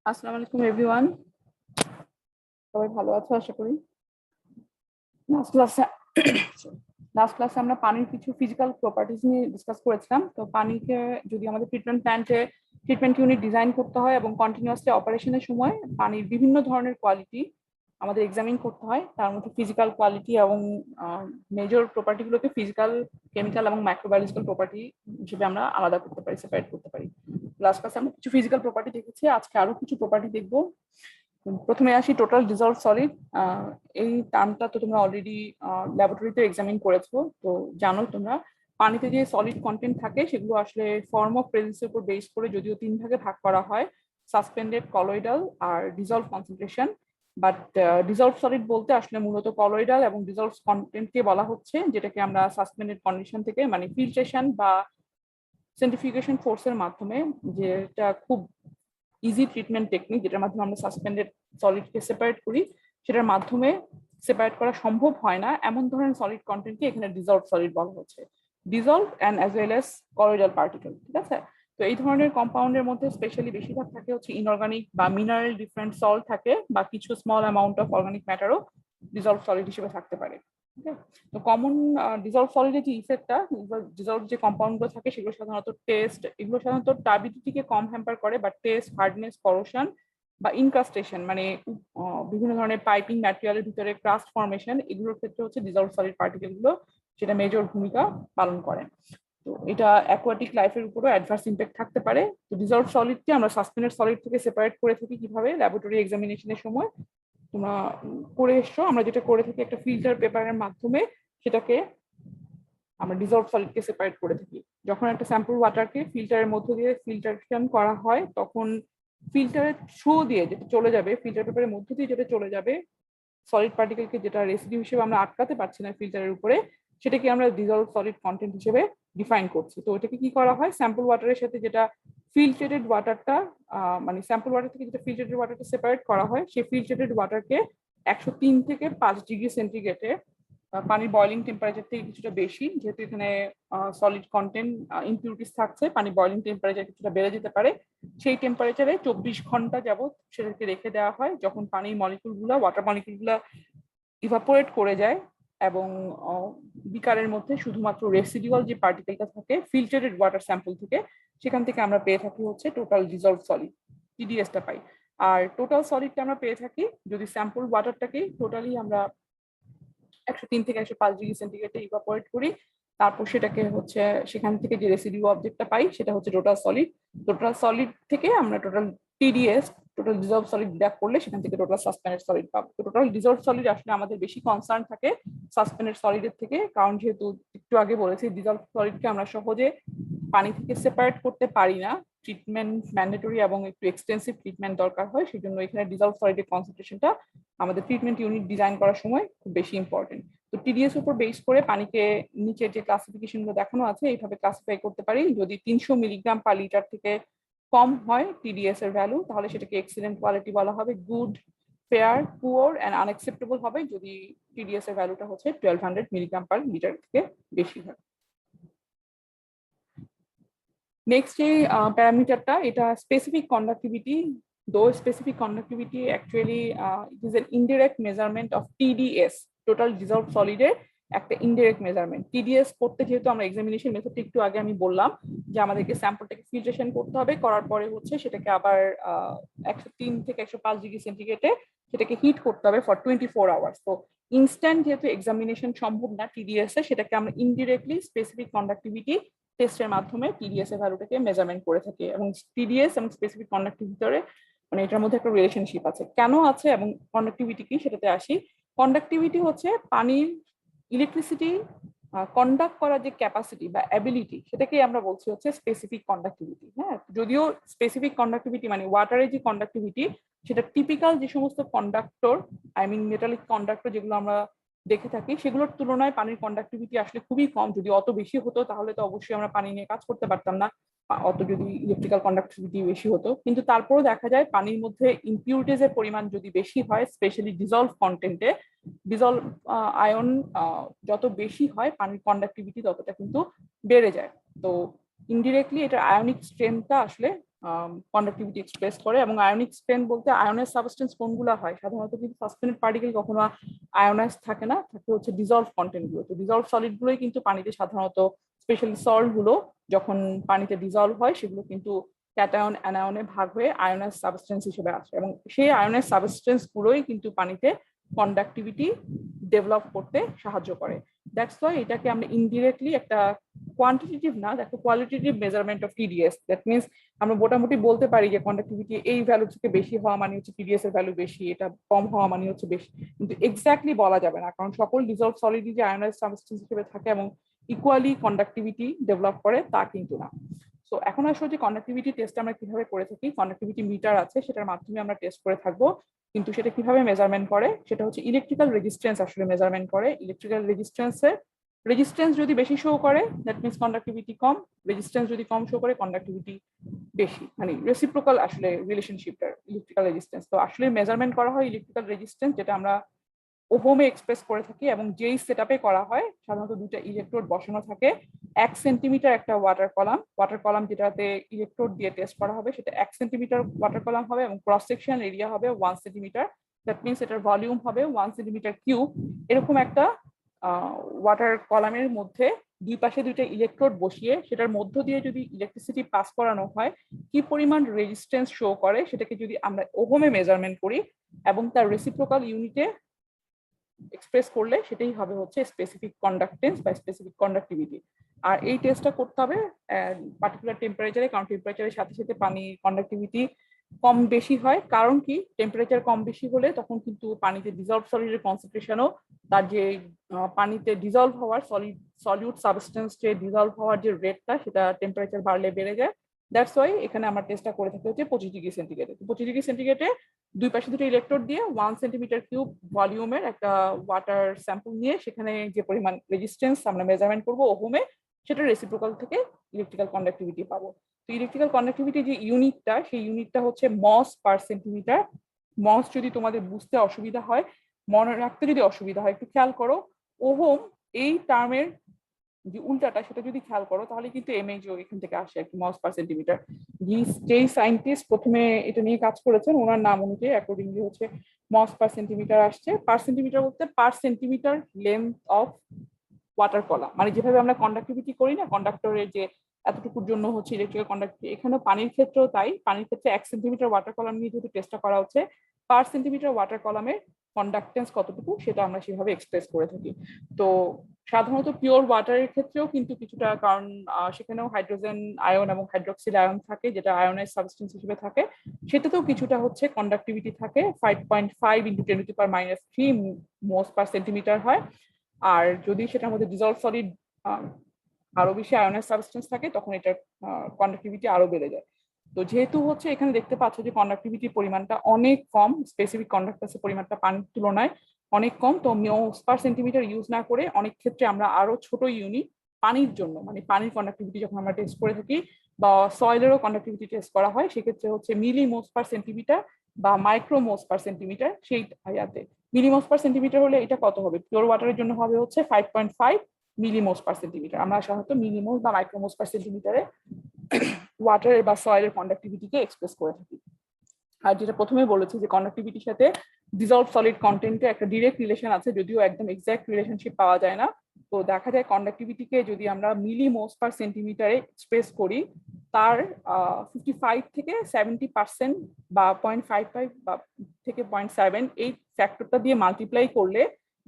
আসসালামু আলাইকুম এভরিওয়ান, সবাই ভালো আছো আশা করি। লাস্ট ক্লাসে লাস্ট ক্লাসে আমরা পানির কিছু ফিজিক্যাল প্রপার্টিজ নিয়ে ডিসকাস করেছিলাম। তো পানিকে যদি আমাদের ট্রিটমেন্ট প্ল্যান্টে ট্রিটমেন্ট ইউনিট ডিজাইন করতে হয় এবং কন্টিনিউয়াসলি অপারেশনের সময় পানির বিভিন্ন ধরনের কোয়ালিটি আমাদের এক্সামিন করতে হয়, তার মধ্যে ফিজিক্যাল কোয়ালিটি এবং মেজর প্রপার্টিগুলোকে ফিজিক্যাল, কেমিক্যাল এবং মাইক্রোবায়োলজিক্যাল প্রপার্টি হিসেবে আমরা আলাদা করতে পারি, সেপারেট করতে পারি। লাস্ট ক্লাসে আমরা কিছু ফিজিক্যাল প্রপার্টি দেখেছি, আজকে আরো কিছু প্রপার্টি দেখবো। প্রথমে আসি টোটাল ডিজলভ সলিড। এই টার্মটা তো তোমরা অলরেডি ল্যাবরেটরিতে এক্সামিন করেছো, তো জানো তোমরা পানিতে যে সলিড কন্টেন্ট থাকে সেগুলো আসলে ফর্ম অফ প্রেজেন্সের উপর বেস করে যদিও তিন ভাগে ভাগ করা হয়, সাসপেন্ডেড, কলয়েডাল আর dissolve concentration. But dissolve solid বলতে আসলে মূলত কলয়েডাল এবং ডিজলভ কন্টেন্টকে বলা হচ্ছে, যেটাকে আমরা সাসপেন্ডেড কন্ডিশন থেকে মানে ফিল্ট্রেশন বা সেন্ট্রিফিউগেশন ফোর্সের মাধ্যমে, যেটা খুব ইজি ট্রিটমেন্ট টেকনিক, যেটার মাধ্যমে আমরা সাসপেন্ডেড সলিডকে সেপারেট করি, সেটার মাধ্যমে সেপারেট করা সম্ভব হয় না এমন ধরনের সলিড কন্টেন্টকে এখানে ডিজলভ সলিড বলা হচ্ছে। Dissolved and as well as colloidal particle, ঠিক আছে। তো এই ধরনের কম্পাউন্ডের মধ্যে স্পেশালি বেশিরভাগ থাকে হচ্ছে ইনঅর্গানিক বা মিনারেল ডিফারেন্ট সল্ট থাকে, বা কিছু স্মল অ্যামাউন্ট অফ অর্গানিক ম্যাটারও ডিজলভ সলিড হিসেবে থাকতে পারে। তো কমন ডিজলভ সলিডের যে ইফেক্টটা, ডিজলভ যে কম্পাউন্ড গুলো থাকে সেগুলো সাধারণত টেস্ট, এগুলো সাধারণত টার্বিডিটিকে কম হ্যাম্পার করে, বা টেস্ট, হার্ডনেস, করোশন বা ইনক্রাস্টেশন মানে বিভিন্ন ধরনের পাইপিং ম্যাটেরিয়ালের ভিতরে ক্রাস্ট ফর্মেশন, এগুলোর ক্ষেত্রে হচ্ছে ডিজলভ সলিড পার্টিকেল গুলো সেটা মেজর ভূমিকা পালন করে। তো এটা অ্যাকোয়াটিক লাইফের উপরও অ্যাডভার্স ইম্প্যাক্ট থাকতে পারে। তো ডিজলভ সলিডকে আমরা সাসপেন্ডেড সলিড থেকে সেপারেট করে থাকি কিভাবে, ল্যাবরেটরি এক্সামিনেশনের সময় তোমরা করে এসছো। আমরা যেটা করে থাকি একটা ফিল্টার পেপারের মাধ্যমে সেটাকে আমরা ডিজলভ সলিডকে সেপারেট করে থাকি। যখন একটা স্যাম্পল ওয়াটারকে ফিল্টারের মধ্য দিয়ে ফিল্টারেশন করা হয়, তখন ফিল্টারের থ্রু দিয়ে যেটা চলে যাবে, ফিল্টার পেপারের মধ্য দিয়ে যেটা চলে যাবে সলিড পার্টিকেলকে, যেটা রেসিডিউ হিসেবে আমরা আটকাতে পারছি না ফিল্টারের উপরে, সেটাকে আমরা ডিজলভ সলিড কন্টেন্ট হিসেবে ডিফাইন করছি। তো ওটাকে কি করা হয়, স্যাম্পল ওয়াটারের সাথে যেটা ফিল্টারেড ওয়াটারটা, মানে স্যাম্পল ওয়াটার থেকে যেটা ফিল্টারেড ওয়াটারটা সেপারেট করা হয়, সেই ফিল্টারেড ওয়াটারকে 103 থেকে 5 ডিগ্রি সেন্টিগ্রেডে, পানির বয়লিং টেম্পারেচার থেকে কিছুটা বেশি, যেহেতু এখানে সলিড কন্টেন্ট ইমপিউরিটিস থাকছে, পানি বয়লিং টেম্পারেচার কিছুটা বেড়ে যেতে পারে, সেই টেম্পারেচারে 24 ঘন্টা যাবত সেটাকে রেখে দেওয়া হয়। যখন পানির মলিকুলগুলো, ওয়াটার মলিকুলগুলো ইভাপোরেট করে যায় এবং বিকারের মধ্যে শুধুমাত্র রেসিডুয়াল যে পার্টিকেলটা থাকে ফিল্টারেড ওয়াটার স্যাম্পল থেকে, সেখান থেকে আমরা পেয়ে থাকি হচ্ছে টোটাল ডিজলভ সলিড, টিডিএসটা পাই। আর টোটাল সলিডটা আমরা পেয়ে থাকি যদি স্যাম্পল ওয়াটারটাকেই টোটালি আমরা 103 থেকে 105 ডিগ্রি সেন্টিগ্রেডে ইভাপোরেট করি, তারপর সেটাকে হচ্ছে সেখান থেকে যে রেসিডিউ অবজেক্টটা পাই সেটা হচ্ছে টোটাল সলিড। টোটাল সলিড থেকে আমরা total TDS, total dissolved solid back করলে সেখান থেকে টোটাল সাসপেন্ডেড সলিড পাবো। তো টোটাল ডিজলভ সলিড আসলে আমাদের বেশি কনসার্ন থাকে সাসপেন্ডেড সলিডের থেকে, কারণ যেহেতু একটু আগে বলেছি ডিজলভ সলিডকে আমরা সহজে পানি থেকে সেপারেট করতে পারি না, ট্রিটমেন্ট ম্যান্ডেটরি এবং একটু এক্সটেন্সিভ ট্রিটমেন্ট দরকার হয়, সেই জন্য এখানে ডিজলভ সলিডের কনসেন্ট্রেশনটা আমাদের ট্রিটমেন্ট ইউনিট ডিজাইন করার সময় খুব বেশি ইম্পর্টেন্ট। তো টিডিএস উপর বেস করে পানিকে নিচে যে ক্লাসিফিকেশন গুলো দেখানো আছে এইভাবে ক্লাসিফাই করতে পারি। যদি 300 মিলিগ্রাম পার লিটার থেকে কম হয় টিডিএস এর ভ্যালু, তাহলে সেটাকে এক্সিলেন্ট কোয়ালিটি বলা হবে, good, fair, poor and unacceptable হবে যদি টিডিএস এর ভ্যালুটা হচ্ছে 1200 মিলিগ্রাম পার লিটার থেকে বেশি হয়। নেক্সট যে প্যারামিটারটা, এটা specific conductivity. Though specific conductivity actually it is an indirect measurement of TDS, total dissolve সলিডের একটা ইনডিরেক্ট মেজারমেন্ট। টিডিএস করতে যেহেতু আমরা এক্সামিনেশন মেথডটা একটু আগে আমি বললাম যে আমাদেরকে স্যাম্পলটাকে ফিল্ট্রেশন করতে হবে, করার পরে হচ্ছে সেটাকে আবার 103 থেকে 105 ডিগ্রি সেন্টিগ্রেডে সেটাকে হিট করতে হবে ফর 24 আওয়ার্স। তো ইনস্ট্যান্ট যেহেতু এক্সামিনেশন সম্ভব না টিডিএস এ, সেটাকে আমরা ইনডিরেক্টলি স্পেসিফিক কন্ডাক্টিভিটি টেস্টের মাধ্যমে টিডিএস এর ভ্যালুটাকে মেজারমেন্ট করে থাকি। এবং টিডিএস এবং স্পেসিফিক কন্ডাক্টিভিটির ভিতরে মানে এটার মধ্যে একটা রিলেশনশিপ আছে, কেন আছে এবং কন্ডাক্টিভিটি কি সেটাতে আসি। কন্ডাক্টিভিটি হচ্ছে পানির ইলেকট্রিসিটি কন্ডাক্ট করার যে ক্যাপাসিটি বা অ্যাবিলিটি, সেটাকে আমরা বলছি হচ্ছে স্পেসিফিক কন্ডাক্টিভিটি। হ্যাঁ, যদিও স্পেসিফিক কন্ডাক্টিভিটি মানে ওয়াটারের যে কন্ডাক্টিভিটি, সেটা টিপিক্যাল যে সমস্ত conductor, I mean metallic conductor যেগুলো আমরা দেখে থাকি, সেগুলোর তুলনায় পানির কন্ডাক্টিভিটি আসলে খুবই কম। যদি অত বেশি হতো তাহলে তো অবশ্যই আমরা পানি নিয়ে কাজ করতে পারতাম না, অত যদি ইলেকট্রিক্যাল কন্ডাক্টিভিটি বেশি হতো। কিন্তু তারপরেও দেখা যায় পানির মধ্যে ইমপিউরিটিজ এর পরিমাণ যদি বেশি হয়, স্পেশালি ডিজলভ কন্টেন্টে, ডিজলভ আয়ন যত বেশি হয় পানির কন্ডাক্টিভিটি ততটা কিন্তু বেড়ে যায়। তো ইনডিরেক্টলি এটা আয়নিক স্ট্রেংথটা আসলে কন্ডাক্টিভিটি এক্সপ্রেস করে। এবং আয়নিক স্ট্রেন্থ বলতে আয়নাইজ সাবস্টেন্স কোনগুলো হয়, সাধারণত কিন্তু সাসপেন্ডেড পার্টিকেল কখনো আয়নাইজ থাকে না, থাকে হচ্ছে ডিজলভ কন্টেন্ট গুলো। তো ডিজলভ সলিড গুলোই কিন্তু পানিতে সাধারণত, স্পেশালি সল্ট গুলো যখন পানিতে ডিজলভ হয় সেগুলো কিন্তু ক্যাটায়ন অ্যানায়নে ভাগ হয়ে আয়নাইজ সাবস্টেন্স হিসেবে আসে, এবং সেই আয়নাইজ সাবস্টেন্স গুলোই কিন্তু পানিতে কন্ডাক্টিভিটি ডেভেলপ করতে সাহায্য করে। দ্যাটস ওয়াই এটাকে আমরা ইনডিরেক্টলি একটা কোয়ান্টিটেটিভ না, একটা qualitative measurement of TDS. That means আমরা মোটামুটি বলতে পারি যে কন্ডাক্টিভিটি এই ভ্যালু থেকে বেশি হওয়া মানে হচ্ছে টিডিএস এর ভ্যালু বেশি, এটা কম হওয়া মানে হচ্ছে বেশি, কিন্তু এক্স্যাক্টলি বলা যাবে না, কারণ সকল ডিজলভ সলিডই যে আয়নাইজ সাবস্টেন্স হিসেবে থাকে এবং ইকুয়ালি কন্ডাক্টিভিটি ডেভেলপ করে তা কিন্তু না। তো এখন আসলে যে কন্ডাক্টিভিটি টেস্ট আমরা কিভাবে করে থাকি, কন্ডাক্টিভিটি মিটার আছে, সেটার মাধ্যমে আমরা টেস্ট করে থাকবো। কিন্তু সেটা কিভাবে মেজারমেন্ট করে, সেটা হচ্ছে ইলেকট্রিক্যাল রেজিস্ট্যান্স আসলে মেজারমেন্ট করে। ইলেকট্রিক্যাল রেজিস্ট্যান্স যদি বেশি শো করে that means conductivity com, resistance যদি কম শো করে কন্ডাক্টিভিটি বেশি, মানে রেসিপ্রোকাল আসলে রিলেশনশিপটা ইলেকট্রিক্যাল রেজিস্ট্যান্স। তো আসলে মেজারমেন্ট করা হয় ইলেকট্রিক্যাল রেজিস্ট্যান্স, যেটা আমরা ওহমে এক্সপ্রেস করে থাকি, এবং যেই সেটআপে করা হয় সাধারণত দুটো ইলেকট্রোড বসানো থাকে, 1 সেন্টিমিটার একটা ওয়াটার কলাম যেটাতে ইলেকট্রোড দিয়ে টেস্ট করা হবে সেটা 1 সেন্টিমিটার ওয়াটার কলাম হবে, এবং ক্রস সেকশন এরিয়া হবে 1 সেন্টিমিটার। দ্যাট মিনস এটার ভলিউম হবে 1 সেন্টিমিটার কিউব। এরকম একটা ওয়াটার কলামের মধ্যে দুই পাশে দুইটা ইলেকট্রোড বসিয়ে সেটার মধ্য দিয়ে যদি ইলেকট্রিসিটি পাস করানো হয়, কি পরিমাণ রেজিস্ট্যান্স শো করে সেটাকে যদি আমরা ওহমে মেজারমেন্ট করি এবং তার রেসিপ্রোকাল ইউনিটে এক্সপ্রেস করলে সেটাই হবে হচ্ছে স্পেসিফিক কন্ডাক্টেন্স বা স্পেসিফিক কন্ডাক্টিভিটি। আর এই টেস্টটা করতে হবে পার্টিকুলার টেম্পারেচারে, কারণ টেম্পারেচারের সাথে সাথে পানির কন্ডাক্টিভিটি কম বেশি হয়। কারণ কি, টেম্পারেচার কম বেশি হলে তখন কিন্তু পানিতে ডিজলভ সলিডের কনসেন্ট্রেশনও, তার যে পানিতে ডিজলভ হওয়ার সলিউট সাবস্টেন্স যে ডিজলভ হওয়ার যে রেটটা সেটা টেম্পারেচার বাড়লে বেড়ে যায়। দ্যাটস ওয়াই এখানে আমরা টেস্টটা করে থাকি হচ্ছে 25 ডিগ্রি সেন্টিগ্রেডে। 25 ডিগ্রি সেন্টিগ্রেডে দুই পাশে দুটো ইলেকট্রোড দিয়ে 1 সেন্টিমিটার কিউব ভলিউমের একটা ওয়াটার স্যাম্পল নিয়ে সেখানে যে পরিমাণ রেজিস্ট্যান্স আমরা মেজারমেন্ট করবো ওহমে, সেটা রেসিপ্রোকাল থেকে ইলেকট্রিক্যাল কন্ডাক্টিভিটি পাবো। তো ইলেকট্রিক্যাল কন্ডাক্টিভিটি যে ইউনিটটা, সেই ইউনিটটা হচ্ছে মস পার সেন্টিমিটার। মস যদি তোমাদের বুঝতে অসুবিধা হয়, মনে রাখতে যদি অসুবিধা হয়, একটু খেয়াল করো ওহম এই টার্মের যে উল্টাটা সেটা যদি খেয়াল করো তাহলে কিন্তু এমএইচও এখান থেকে আসে আর কি, মস পার সেন্টিমিটার। যেই সায়েন্টিস্ট প্রথমে এটা নিয়ে কাজ করেছেন ওনার নাম অনুযায়ী অ্যাকর্ডিংলি হচ্ছে মস পার সেন্টিমিটার আসছে। পার সেন্টিমিটার বলতে পার centimetre length of water column, মানে যেভাবে আমরা কন্ডাক্টিভিটি করি না, কন্ডাক্টরের যে এতটুকুর জন্য হচ্ছে ইলেকট্রিক্যাল কন্ডাক্টিভিটি, এখানেও পানির ক্ষেত্রেও তাই। পানির ক্ষেত্রে 1 সেন্টিমিটার ওয়াটার কলাম নিয়ে যেহেতু টেস্টটা করা হচ্ছে, পার সেন্টিমিটার ওয়াটার কলামের কন্ডাক্টেন্স কতটুকু সেটা আমরা সেভাবে এক্সপ্রেস করে থাকি। তো সাধারণত পিওর ওয়াটারের ক্ষেত্রেও কিন্তু কিছুটা, কারণ সেখানেও হাইড্রোজেন আয়ন এবং হাইড্রোক্সিল আয়ন থাকে যেটা আয়নাইজ সাবস্টেন্স হিসেবে থাকে, সেটাতেও কিছুটা হচ্ছে কন্ডাক্টিভিটি থাকে 5.5 × 10⁻³ মোস পার সেন্টিমিটার হয়। আর যদি সেটার মধ্যে ডিজলভ সলিড আরো বেশি আয়নাইজ সাবস্টেন্স থাকে তখন এটার কন্ডাক্টিভিটি আরো বেড়ে যায়। তো যেহেতু হচ্ছে এখানে দেখতে পাচ্ছ যে কন্ডাক্টিভিটির পরিমাণটা অনেক কম, স্পেসিফিক কন্ডাক্টান্সের পরিমাণটা পানির তুলনায় অনেক কম, তো মোস পার সেন্টিমিটার ইউজ না করে অনেক ক্ষেত্রে আমরা আরো ছোট ইউনিট পানির জন্য, মানে পানির কন্ডাক্টিভিটি যখন আমরা টেস্ট করে থাকি বা সয়েলেরও কন্ডাক্টিভিটি টেস্ট করা হয়, সেক্ষেত্রে হচ্ছে মিলিমোস পার সেন্টিমিটার বা মাইক্রোমোস পার সেন্টিমিটার, সেই ইয়াতে মিলিমোস পার সেন্টিমিটার হলে এটা কত হবে, পিওর ওয়াটারের জন্য হবে হচ্ছে 5.5 মিলিমোস পার সেন্টিমিটার। আমরা সাধারণত মিলিমোস বা মাইক্রোমোস পার সেন্টিমিটারে ওয়াটারের বা সয়েলের কন্ডাক্টিভিটিকে এক্সপ্রেস করে থাকি। আর যেটা প্রথমে বলেছি যে কন্ডাক্টিভিটির সাথে ডিজলভ সলিড কন্টেন্টে একটা ডিরেক্ট রিলেশন আছে, যদিও একদম এক্সাক্ট রিলেশনশিপ পাওয়া যায় না। তো দেখা যায় কন্ডাক্টিভিটিকে যদি আমরা মিলিমোস পার সেন্টিমিটারে এক্সপ্রেস করি, তার 55 থেকে 70% বা 0.55 বা থেকে 0.7 এই ফ্যাক্টরটা দিয়ে মাল্টিপ্লাই করলে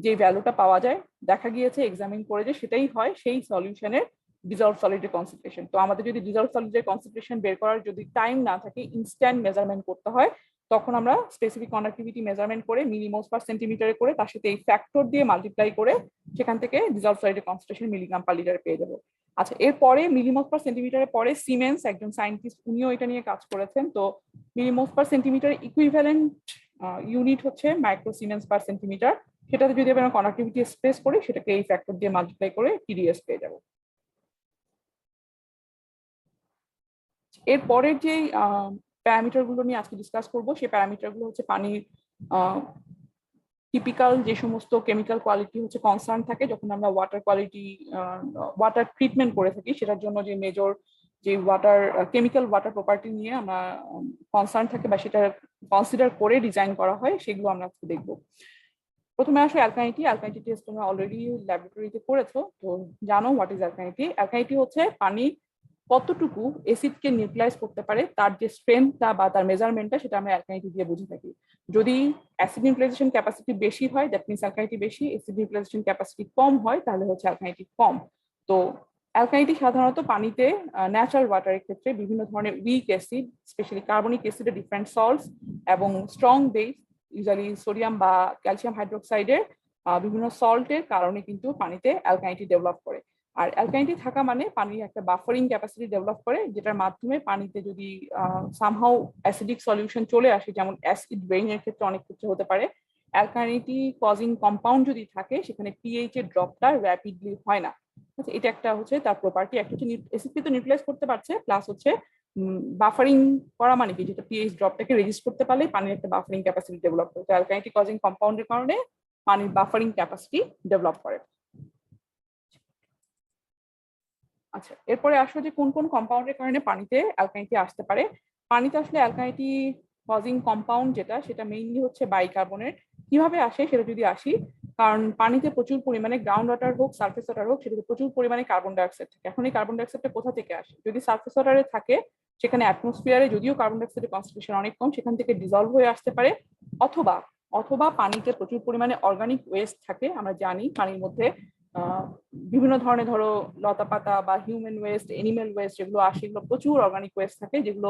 যে ভ্যালুটা পাওয়া যায়, দেখা গিয়েছে এক্সামিন করে যে সেটাই হয় সেই সলিউশনের ডিজলভ সলিডের কনসেন্ট্রেশন। তো আমাদের যদি ডিজলভ সলিডের কনসেন্ট্রেশন বের করার যদি টাইম না থাকে, ইনস্ট্যান্ট মেজারমেন্ট করতে হয়, তখন আমরা স্পেসিফিক কন্ডাক্টিভিটি মেজারমেন্ট করে মিলিমোস পার সেন্টিমিটারে করে তার সাথে এই ফ্যাক্টর দিয়ে মাল্টিপ্লাই করে সেখান থেকে ডিজলভ সলিডের কনসেন্ট্রেশন মিলিগ্রাম পার লিটারে পেয়ে যাবো। আচ্ছা, এরপরে মিলিমোস পার সেন্টিমিটারের পরে সিমেন্স একজন সায়েন্টিস্ট, উনিও এটা নিয়ে কাজ করেছেন। তো মিলিমোস পার সেন্টিমিটার ইকুইভ্যালেন্ট ইউনিট হচ্ছে মাইক্রো সিমেন্স পার সেন্টিমিটার। সেটাতে যদি আমরা কন্ডাক্টিভিটি এক্সপ্রেস করি সেটাকে এই ফ্যাক্টর দিয়ে মাল্টিপ্লাই করে টিডিএস পেয়ে যাবো। এর পরের যে প্যারামিটার গুলো নিয়ে আজকে ডিসকাস করব, সেই প্যারামিটার গুলো হচ্ছে পানির টিপিক্যাল যে সমস্ত কেমিক্যাল কোয়ালিটি হচ্ছে কনসার্ন থাকে যখন আমরা ওয়াটার কোয়ালিটি ওয়াটার ট্রিটমেন্ট করে থাকি, সেটার জন্য যে মেজর যে ওয়াটার কেমিক্যাল ওয়াটার প্রপার্টি নিয়ে আমরা কনসার্ন থাকে বা সেটা কনসিডার করে ডিজাইন করা হয়, সেগুলো আমরা আজকে দেখবো। প্রথমে আসো অ্যালকাইনিটি টেস্ট তোমরা অলরেডি ল্যাবরেটরিতে করেছো, তো জানো হোয়াট ইজ অ্যালকাইনিটি। অ্যালকাইনিটি হচ্ছে পানি কতটুকু অ্যাসিডকে নিউট্রালাইজ করতে পারে তার যে স্ট্রেংথটা বা তার মেজারমেন্টটা, সেটা আমরা অ্যালকাইনিটি দিয়ে বুঝে থাকি। যদি অ্যাসিড নিউট্রালাইজেশন ক্যাপাসিটি বেশি হয় দ্যাট মিনস অ্যালকাইনিটি বেশি, অ্যাসিড নিউট্রালাইজেশন ক্যাপাসিটি কম হয় তাহলে হচ্ছে অ্যালকাইনিটি কম। তো অ্যালকাইনিটি সাধারণত পানিতে ন্যাচারাল ওয়াটারের ক্ষেত্রে বিভিন্ন ধরনের উইক অ্যাসিড, স্পেশালি কার্বনিক অ্যাসিডের ডিফারেন্ট সল্টস এবং স্ট্রং বেস, ইউজুয়ালি সোডিয়াম বা ক্যালসিয়াম হাইড্রোক্সাইডের বিভিন্ন সল্টের কারণে কিন্তু পানিতে অ্যালকাইনিটি ডেভেলপ করে। আর অ্যালকাইনিটি থাকা মানে পানির একটা বাফারিং ক্যাপাসিটি ডেভেলপ করে, যেটার মাধ্যমে পানিতে যদি সামহাউ অ্যাসিডিক সলিউশন চলে আসে, যেমন অ্যাসিড রেইনের ক্ষেত্রে অনেক ক্ষেত্রে হতে পারে, অ্যালকাইনিটি কজিং কম্পাউন্ড যদি থাকে সেখানে পিএইচ এর ড্রপটা র্যাপিডলি হয় না। এটা একটা হচ্ছে তার প্রপার্টি। একটা হচ্ছে অ্যাসিডকে তো নিউট্রালাইজ করতে পারছে, প্লাস হচ্ছে বাফারিং করা মানে কি, যেটা পিএইচ ড্রপটাকে রেজিস্ট করতে পারলে পানির একটা বাফারিং ক্যাপাসিটি ডেভেলপ করে। তো অ্যালকাইনিটি কজিং কম্পাউন্ডের কারণে পানির বাফারিং ক্যাপাসিটি ডেভেলপ করে। আচ্ছা, এরপরে আসো যে কোন কোন কম্পাউন্ডের কারণে পানিতে অ্যালকাইনিটি আসতে পারে। পানিতে আসলে অ্যালকাইনিটি কজিং কম্পাউন্ড যেটা, সেটা মেইনলি হচ্ছে বাইকার্বনেট। কিভাবে আসে সেটা যদি আসি, কারণ পানিতে প্রচুর পরিমাণে গ্রাউন্ড ওয়াটার হোক সারফেস ওয়াটার হোক, সেটাতে প্রচুর পরিমাণে কার্বন ডাইঅক্সাইড থাকে। এখন এই কার্বন ডাইঅক্সাইডটা কোথা থেকে আসে? যদি সারফেস ওয়াটারে থাকে সেখানে অ্যাটমসফিয়ারে যদিও কার্বন ডাইঅক্সাইডের কনসেন্ট্রেশন অনেক কম, সেখান থেকে ডিজলভ হয়ে আসতে পারে। অথবা অথবা পানিতে প্রচুর পরিমাণে অর্গানিক ওয়েস্ট থাকে। আমরা জানি পানির মধ্যে বিভিন্ন ধরনের, ধরো লতা পাতা বা হিউম্যান ওয়েস্ট, এনিম্যাল ওয়েস্ট যেগুলো আসে, এগুলো প্রচুর অর্গানিক ওয়েস্ট থাকে যেগুলো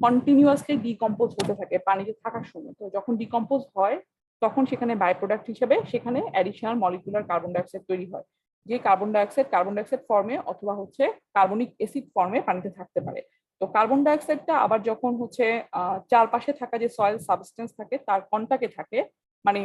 কন্টিনিউয়াসলি ডিকম্পোজ হতে থাকে পানিতে থাকার সময়। তো যখন ডিকম্পোজ হয় তখন সেখানে বাই প্রোডাক্ট হিসেবে সেখানে অ্যাডিশনাল মলিকুলার কার্বন ডাইঅক্সাইড তৈরি হয়, যে কার্বন ডাইঅক্সাইড ফর্মে অথবা হচ্ছে কার্বনিক অ্যাসিড ফর্মে পানিতে থাকতে পারে। তো কার্বন ডাইঅক্সাইডটা আবার যখন হচ্ছে চারপাশে থাকা যে সয়েল সাবস্টেন্স থাকে তার কন্টাক্টে থাকে, মানে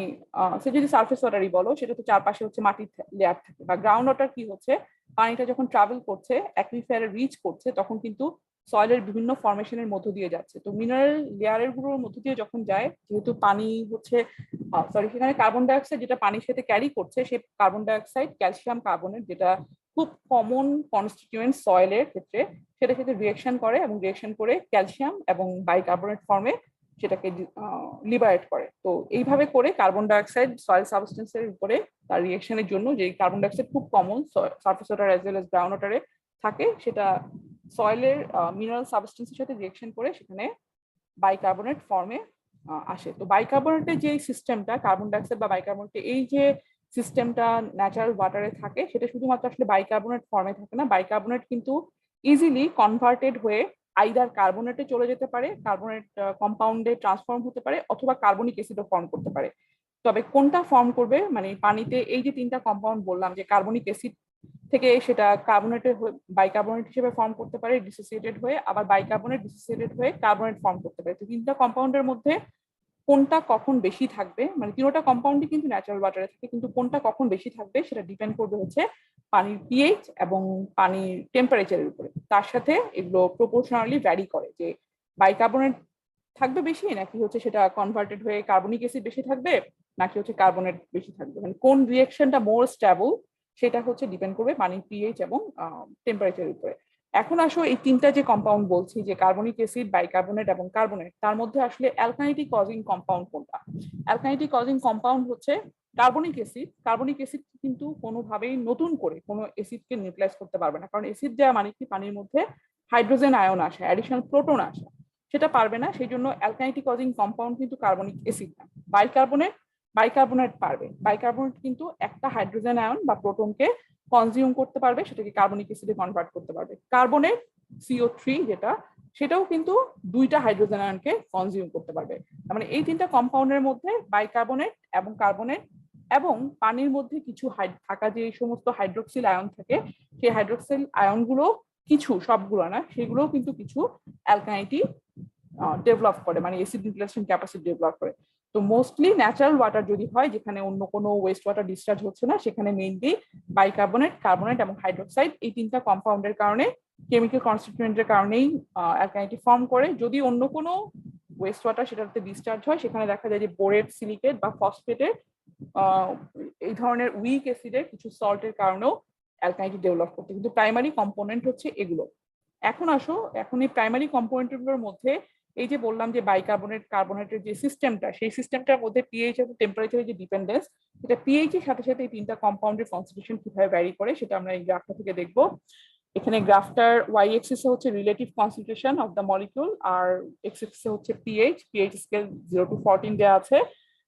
সে যদি সারফেস ওয়াটারই বলো, সেটা তো চারপাশে হচ্ছে মাটির লেয়ার থাকে। বা গ্রাউন্ড ওয়াটার কি হচ্ছে, পানিটা যখন ট্রাভেল করছে অ্যাকুইফারে রিচ করছে তখন কিন্তু সয়েলের বিভিন্ন ফরমেশনের মধ্য দিয়ে যাচ্ছে। তো মিনারেল লেয়ারের গুলোর মধ্য দিয়ে যখন যায়, যেহেতু পানি হচ্ছে সেখানে কার্বন ডাইঅক্সাইড যেটা পানির সাথে ক্যারি করছে, সে কার্বন ডাইঅক্সাইড ক্যালসিয়াম কার্বনেট, যেটা খুব কমন কনস্টিটিউয়েন্ট সয়েলের ক্ষেত্রে, সেটার সাথে রিয়েকশন করে এবং রিয়েকশন করে ক্যালসিয়াম এবং বাইকার্বনেট ফর্মে সেটাকে লিবারেট করে। তো এইভাবে করে কার্বন ডাইঅক্সাইড সয়েল সাবস্টেন্সের উপরে তার রিয়েকশনের জন্য, যে কার্বন ডাইঅক্সাইড খুব common surface water as well as ground ওয়াটারে থাকে, সেটা সয়েলের মিনারেল সাবস্টেন্সের সাথে রিয়েকশন করে সেখানে বাইকার্বনেট ফর্মে আসে। তো বাইকার্বনেটের যে সিস্টেমটা, কার্বন ডাইঅক্সাইড বা বাইকার্বনেটের এই যে সিস্টেমটা ন্যাচারাল ওয়াটারে থাকে, সেটা শুধুমাত্র আসলে বাইকার্বনেট ফর্মে থাকে না। বাইকার্বনেট কিন্তু ইজিলি কনভার্টেড হয়ে আইদার কার্বনেটে চলে যেতে পারে, কার্বনেট কম্পাউন্ডে ট্রান্সফর্ম হতে পারে, অথবা কার্বনিক অ্যাসিডও ফর্ম করতে পারে। তবে কোনটা ফর্ম করবে, মানে পানিতে এই যে তিনটা কম্পাউন্ড বললাম, যে কার্বনিক অ্যাসিড থেকে সেটা কার্বনেটের বাইকার্বনেট হিসেবে ফর্ম করতে পারে ডিসোসিয়েটেড হয়ে, আবার বাইকার্বনেট ডিসোসিয়েটেড হয়ে কার্বনেট ফর্ম করতে পারে। তো তিনটা কম্পাউন্ডের মধ্যে কোনটা কখন বেশি থাকবে, মানে তিনটা কম্পাউন্ডই কিন্তু ন্যাচারাল ওয়াটারে থাকে, কিন্তু কোনটা কখন বেশি থাকবে সেটা ডিপেন্ড করবে হচ্ছে পানির পিএইচ এবং পানির টেম্পারেচারের উপরে। তার সাথে এগুলো প্রপোর্শনালি ভ্যারি করে, যে বাইকার্বনেট থাকবে বেশি নাকি হচ্ছে সেটা কনভার্টেড হয়ে কার্বনিক অ্যাসিড বেশি থাকবে, নাকি হচ্ছে কার্বনেট বেশি থাকবে, মানে কোন রিয়েকশনটা মোর স্টেবল সেটা হচ্ছে ডিপেন্ড করবে পানির পিএইচ এবং টেম্পারেচারের উপরে। এখন আসো এই তিনটা যে কম্পাউন্ড বলছি, যে কার্বনিক অ্যাসিড, বাইকার্বনেট এবং কার্বনেট, তার মধ্যে আসলে অ্যালকাইনিটি কজিং কম্পাউন্ড কোনটা? অ্যালকাইনিটি কজিং কম্পাউন্ড হচ্ছে কার্বনিক অ্যাসিড। কার্বনিক অ্যাসিড কিন্তু কোনোভাবেই নতুন করে কোনো অ্যাসিডকে নিউট্রালাইজ করতে পারবে না, কারণ অ্যাসিড দেওয়া মানে কি পানির মধ্যে হাইড্রোজেন আয়ন আসে, অ্যাডিশনাল প্রোটন আসে, সেটা পারবে না। সেই জন্য অ্যালকাইনিটি কজিং কম্পাউন্ড কিন্তু কার্বনিক অ্যাসিড না। বাইকার্বনেট পারবে। বাইকার্বনেট কিন্তু একটা হাইড্রোজেন আয়ন বা প্রোটনকে কনজিউম করতে পারবে, সেটাকে কার্বনিক অ্যাসিডে কনভার্ট করতে পারবে। কার্বনেট CO3 যেটা, সেটাও কিন্তু দুইটা হাইড্রোজেন আয়নকে কনজিউম করতে পারবে। তার মানে এই তিনটা কম্পাউন্ডের মধ্যে বাইকার্বনেট এবং কার্বনেট এবং পানির মধ্যে কিছু থাকা যে সমস্ত হাইড্রোক্সিল আয়ন থাকে, সেই হাইড্রোক্সিল আয়নগুলো কিছু, সবগুলো না, সেগুলোও কিন্তু কিছু অ্যালকাইনিটি ডেভেলপ করে, মানে অ্যাসিড নিউট্রালাইজেশন ক্যাপাসিটি ডেভেলপ করে। তো মোস্টলি ন্যাচারাল ওয়াটার যদি হয়, যেখানে অন্য কোনো ওয়েস্ট ওয়াটার ডিসচার্জ হচ্ছে না, সেখানে মেইনলি বাইকার্বনেট, কার্বনেট এবং হাইড্রোক্সাইড, এই তিনটা কম্পাউন্ডের কারণে, কেমিক্যাল কনস্টিটিউয়েন্টের কারণেই অ্যালকাইনিটি ফর্ম করে। যদি অন্য কোনো ওয়েস্ট ওয়াটার সেটাতে ডিসচার্জ হয়, সেখানে দেখা যায় যে বোরেট, সিলিকেট বা ফসফেটের এই ধরনের উইক অ্যাসিডের কিছু সল্টের কারণেও অ্যালকাইনিটি ডেভেলপ করতে, কিন্তু প্রাইমারি কম্পোনেন্ট হচ্ছে এগুলো। এখন আসো, এখন এই প্রাইমারি কম্পোনেন্টগুলোর মধ্যে এই যে বললাম যে বাইকার্বনেট কার্বনেটের যে সিস্টেমটা, সেই সিস্টেমটার মধ্যে পিএইচ এবং টেম্পারেচারের যে ডিপেন্ডেন্স, সেটা পিএইচ এর সাথে সাথে এই তিনটা কম্পাউন্ডের কনসেন্ট্রেশন কিভাবে ভ্যারি করে সেটা আমরা এই গ্রাফটা থেকে দেখবো। এখানে গ্রাফটার ওয়াই এক্সিসে হচ্ছে relative concentration of the molecule, আর এক্স এক্সিসে হচ্ছে পিএইচ স্কেল 0 to 14 দেওয়া আছে,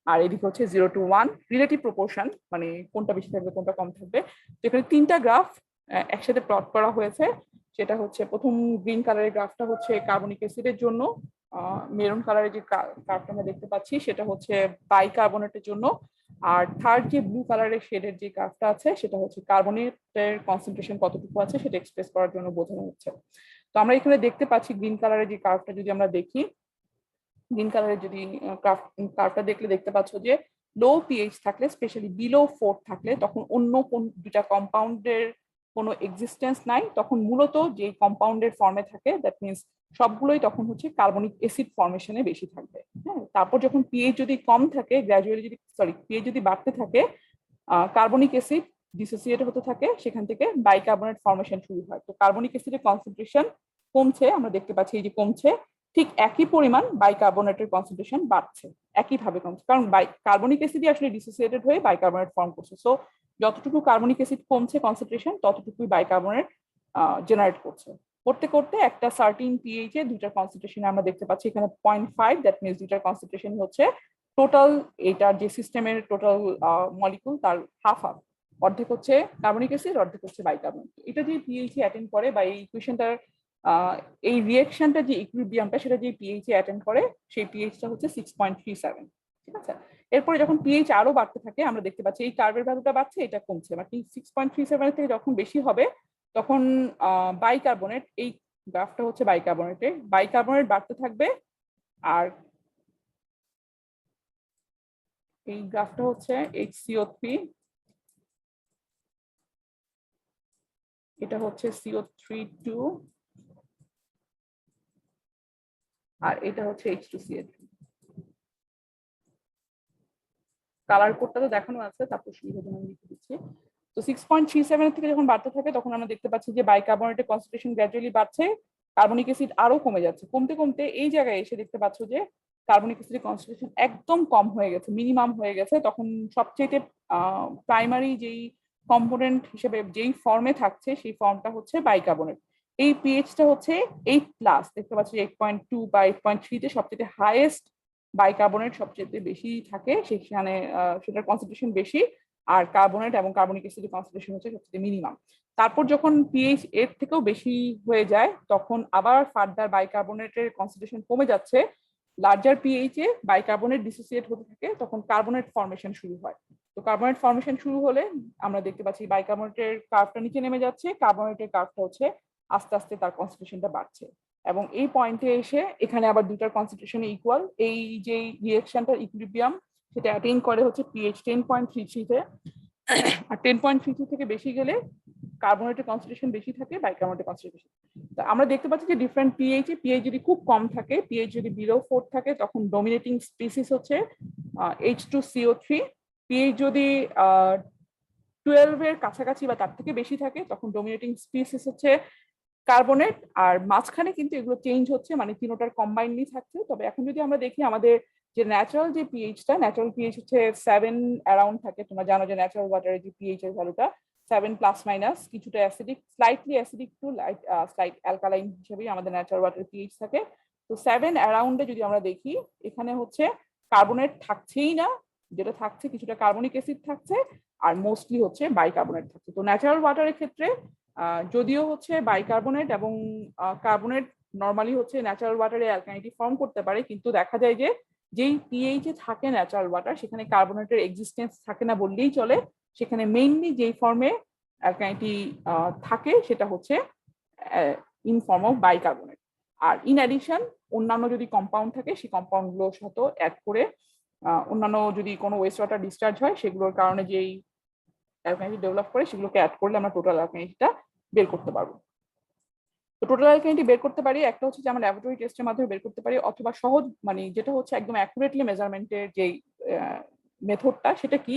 আর এদিকে হচ্ছে 0 to 1 রিলেটিভ প্রপোর্শন, মানে কোনটা বেশি থাকবে কোনটা কম থাকবে। তো এখানে তিনটা গ্রাফ একসাথে প্লট করা হয়েছে। সেটা হচ্ছে প্রথম গ্রিন কালারের গ্রাফটা হচ্ছে কার্বনিক অ্যাসিডের জন্য, মেরুন কালারের যে গ্রাফটা আমরা দেখতে পাচ্ছি সেটা হচ্ছে বাইকার্বনেটের জন্য, আর থার্ড যে ব্লু কালারের শেডের যে গ্রাফটা আছে সেটা হচ্ছে কার্বনেটের কনসেন্ট্রেশন কতটুকু আছে সেটা এক্সপ্রেস করার জন্য বোঝানো হচ্ছে। তো আমরা এখানে দেখতে পাচ্ছি গ্রিন কালারের যে কার্ভটা যদি আমরা দেখি, গ্রিন কালারের যদি কার্ভটা দেখলে দেখতে পাচ্ছ যে লো পিএইচ থাকলে, স্পেশালি বিলো 4 থাকলে, তখন অন্য কোন দুটা কম্পাউন্ডের কোনো এক্সিস্টেন্স নাই, তখন মূলত যে কম্পাউন্ডের ফর্মে থাকে দ্যাট মিনস সবগুলোই তখন হচ্ছে কার্বনিক অ্যাসিড ফর্মেশনে বেশি থাকবে। হ্যাঁ, তারপর যখন পিএইচ যদি কম থাকে, গ্র্যাজুয়ালি যদি পিএইচ যদি বাড়তে থাকে, কার্বনিক অ্যাসিড ডিসোসিয়েট হতে থাকে, সেখান থেকে বাইকার্বনেট ফর্মেশন শুরু হয়। তো কার্বনিক অ্যাসিডের কনসেন্ট্রেশন কমছে, আমরা দেখতে পাচ্ছি এই যে কমছে, ঠিক একই পরিমাণ বাইকার্বনেটের কনসেন্ট্রেশন বাড়ছে, একইভাবে কমছে, কারণ কার্বনিক অ্যাসিডই আসলে ডিসোসিয়েটেড হয়ে বাইকার্বনেট ফর্ম করছে। সো যতটুকু কার্বনিক অ্যাসিড কমছে কনসেন্ট্রেশন, ততটুকুই বাইকার্বনেট জেনারেট করছে। করতে করতে একটা সার্টিন পিএইচ এ দুইটার কনসেন্ট্রেশন আমরা দেখতে পাচ্ছি এখানে 0.5, দ্যাট মিনস দুইটার কনসেন্ট্রেশন হচ্ছে টোটাল এটার যে সিস্টেমের টোটাল মলিকুল তার হাফ হাফ, অর্ধেক হচ্ছে কার্বনিক অ্যাসিড, অর্ধেক হচ্ছে বাইকার্বনেট। এটা যে পিএইচ অ্যাটেন্ড করে বা এই ইকুয়েশনটার এই রিঅ্যাকশনটা যে ইকুইলিব্রিয়ামটা সেটা যে পিএইচ অ্যাটেন্ড করে, সেই পিএইচটা হচ্ছে 6.37। ঠিক আছে, এরপরে যখন পিএইচ আরো বাড়তে থাকে আমরা দেখতে পাচ্ছি এই কার্ভের ভ্যালুটা বাড়ছে, এটা কমছে, মানে 6.37 থেকে যখন বেশি হবে তখন বাইকার্বনেট, এই গ্রাফটা হচ্ছে বাইকার্বনেট বাড়তে থাকবে, আর এই গ্রাফটা হচ্ছে HCO3, এটা হচ্ছে CO3 2, আর এটা হচ্ছে H2CH3। কালার কোডটা তো দেখানো আছে, তারপর সুবিধার জন্য আমি লিখে দিচ্ছি। তো 6.37 থেকে যখন বাড়তে থাকে তখন আমরা দেখতে পাচ্ছি যে বাইকার্বনেটের কনসেন্ট্রেশন গ্র্যাজুয়ালি বাড়ছে, কার্বনিক অ্যাসিড আরো কমে যাচ্ছে, কমতে কমতে এই জায়গায় এসে দেখতে পাচ্ছ যে কার্বনিক অ্যাসিডের কনসেন্ট্রেশন একদম কম হয়ে গেছে, মিনিমাম হয়ে গেছে। তখন সবচেয়ে প্রাইমারি যেই কম্পোনেন্ট হিসেবে যেই ফর্মে থাকছে সেই ফর্মটা হচ্ছে বাইকার্বনেট। এই পিএইচটা হচ্ছে 8+, দেখতে পাচ্ছি 8.2 বা 8.3 তে সবচেয়ে হাইয়েস্ট বাইকার্বনেট সবচেয়ে বেশি থাকে, সেখানে সেটার কনসেন্ট্রেশন বেশি, আর কার্বনেট এবং কার্বনিক অ্যাসিডের কনসেন্ট্রেশন হচ্ছে সবচেয়ে মিনিমাম। তারপর যখন পিএইচ এর থেকেও বেশি হয়ে যায় তখন আবার ফার্দার বাইকার্বনেটের কনসেন্ট্রেশন কমে যাচ্ছে, লার্জার পিএইচ এ বাইকার্বনেট ডিসোসিয়েট হতে থাকে, তখন কার্বনেট ফর্মেশন শুরু হয়। তো কার্বনেট ফর্মেশন শুরু হলে আমরা দেখতে পাচ্ছি বাইকার্বনেটের কার্ভটা নিচে নেমে যাচ্ছে, কার্বনেটের কার্ভটা হচ্ছে আস্তে আস্তে তার কনসেন্ট্রেশনটা বাড়ছে, এবং এই পয়েন্টে এসে এখানে আবার দুটার কনসেন্ট্রেশন ইকুয়াল, এই যে রিঅ্যাকশনটার ইকুইলিব্রিয়াম সেটা অ্যাটেইন করে হচ্ছে পিএইচ 10.33 তে, আর 10.33 থেকে বেশি গেলে কার্বনেটের কনসেন্ট্রেশন বেশি থাকে, বাইকার্বনেটের কনসেন্ট্রেশন। তো আমরা দেখতে পাচ্ছি যে ডিফারেন্ট পিএইচ যদি খুব কম থাকে, পিএইচ যদি বিলো 4 থাকে তখন ডমিনেটিং স্পিসিস হচ্ছে H2CO3, পিএইচ যদি 12 এর কাছাকাছি বা তার থেকে বেশি থাকে তখন ডমিনেটিং স্পিসিস হচ্ছে কার্বনেট, আর মাঝখানে কিন্তু এগুলো চেঞ্জ হচ্ছে, মানে তিনটার কম্বাইনলি থাকছে। তবে এখন যদি আমরা দেখি আমাদের যে ন্যাচারাল যে পিএইচটা, ন্যাচারাল পিএইচ হচ্ছে 7 অ্যারাউন্ড থাকে, তোমরা জানো যে ন্যাচারাল ওয়াটারের যে পিএইচ এর ভ্যালুটা 7+- কিছুটা acidic, slightly acidic two light slight alkaline হিসেবেই আমাদের ন্যাচারাল ওয়াটার পিএইচ থাকে। তো 7 অ্যারাউন্ডে যদি আমরা দেখি এখানে হচ্ছে কার্বনেট থাকছেই না, যেটা থাকছে কিছুটা কার্বনিক অ্যাসিড থাকছে, আর মোস্টলি হচ্ছে বাইকার্বনেট থাকছে। তো ন্যাচারাল ওয়াটারের ক্ষেত্রে যদিও হচ্ছে বাইকার্বনেট এবং কার্বনেট নর্মালি হচ্ছে ন্যাচারাল ওয়াটারে অ্যালকালিনিটি ফর্ম করতে পারে, কিন্তু দেখা যায় যে যেই পিএইচ এ থাকে ন্যাচারাল ওয়াটার সেখানে কার্বনেটের এক্সিস্টেন্স থাকে না বললেই চলে, সেখানে মেইনলি যেই ফর্মে অ্যালকালিনিটি থাকে সেটা হচ্ছে ইন ফর্ম অফ বাইকার্বনেট। আর ইন অ্যাডিশন অন্যান্য যদি কম্পাউন্ড থাকে সেই কম্পাউন্ড গুলোর সাথে অ্যাড করে অন্যান্য যদি কোনো ওয়েস্ট ওয়াটার ডিসচার্জ হয় সেগুলোর কারণে যেই অ্যালকালিনিটি ডেভেলপ করে সেগুলোকে অ্যাড করলে আমরা টোটাল অ্যালকালিনিটিটা বের করতে পারবো। তো টোটাল অ্যালকালিনিটি বের করতে পারি, একটা হচ্ছে যে আমরা ল্যাবরেটরি টেস্টের মাধ্যমে বের করতে পারি, অথবা সহজ মানে যেটা হচ্ছে একদম অ্যাকুরেটলি মেজারমেন্টের যে মেথডটা, সেটা কি,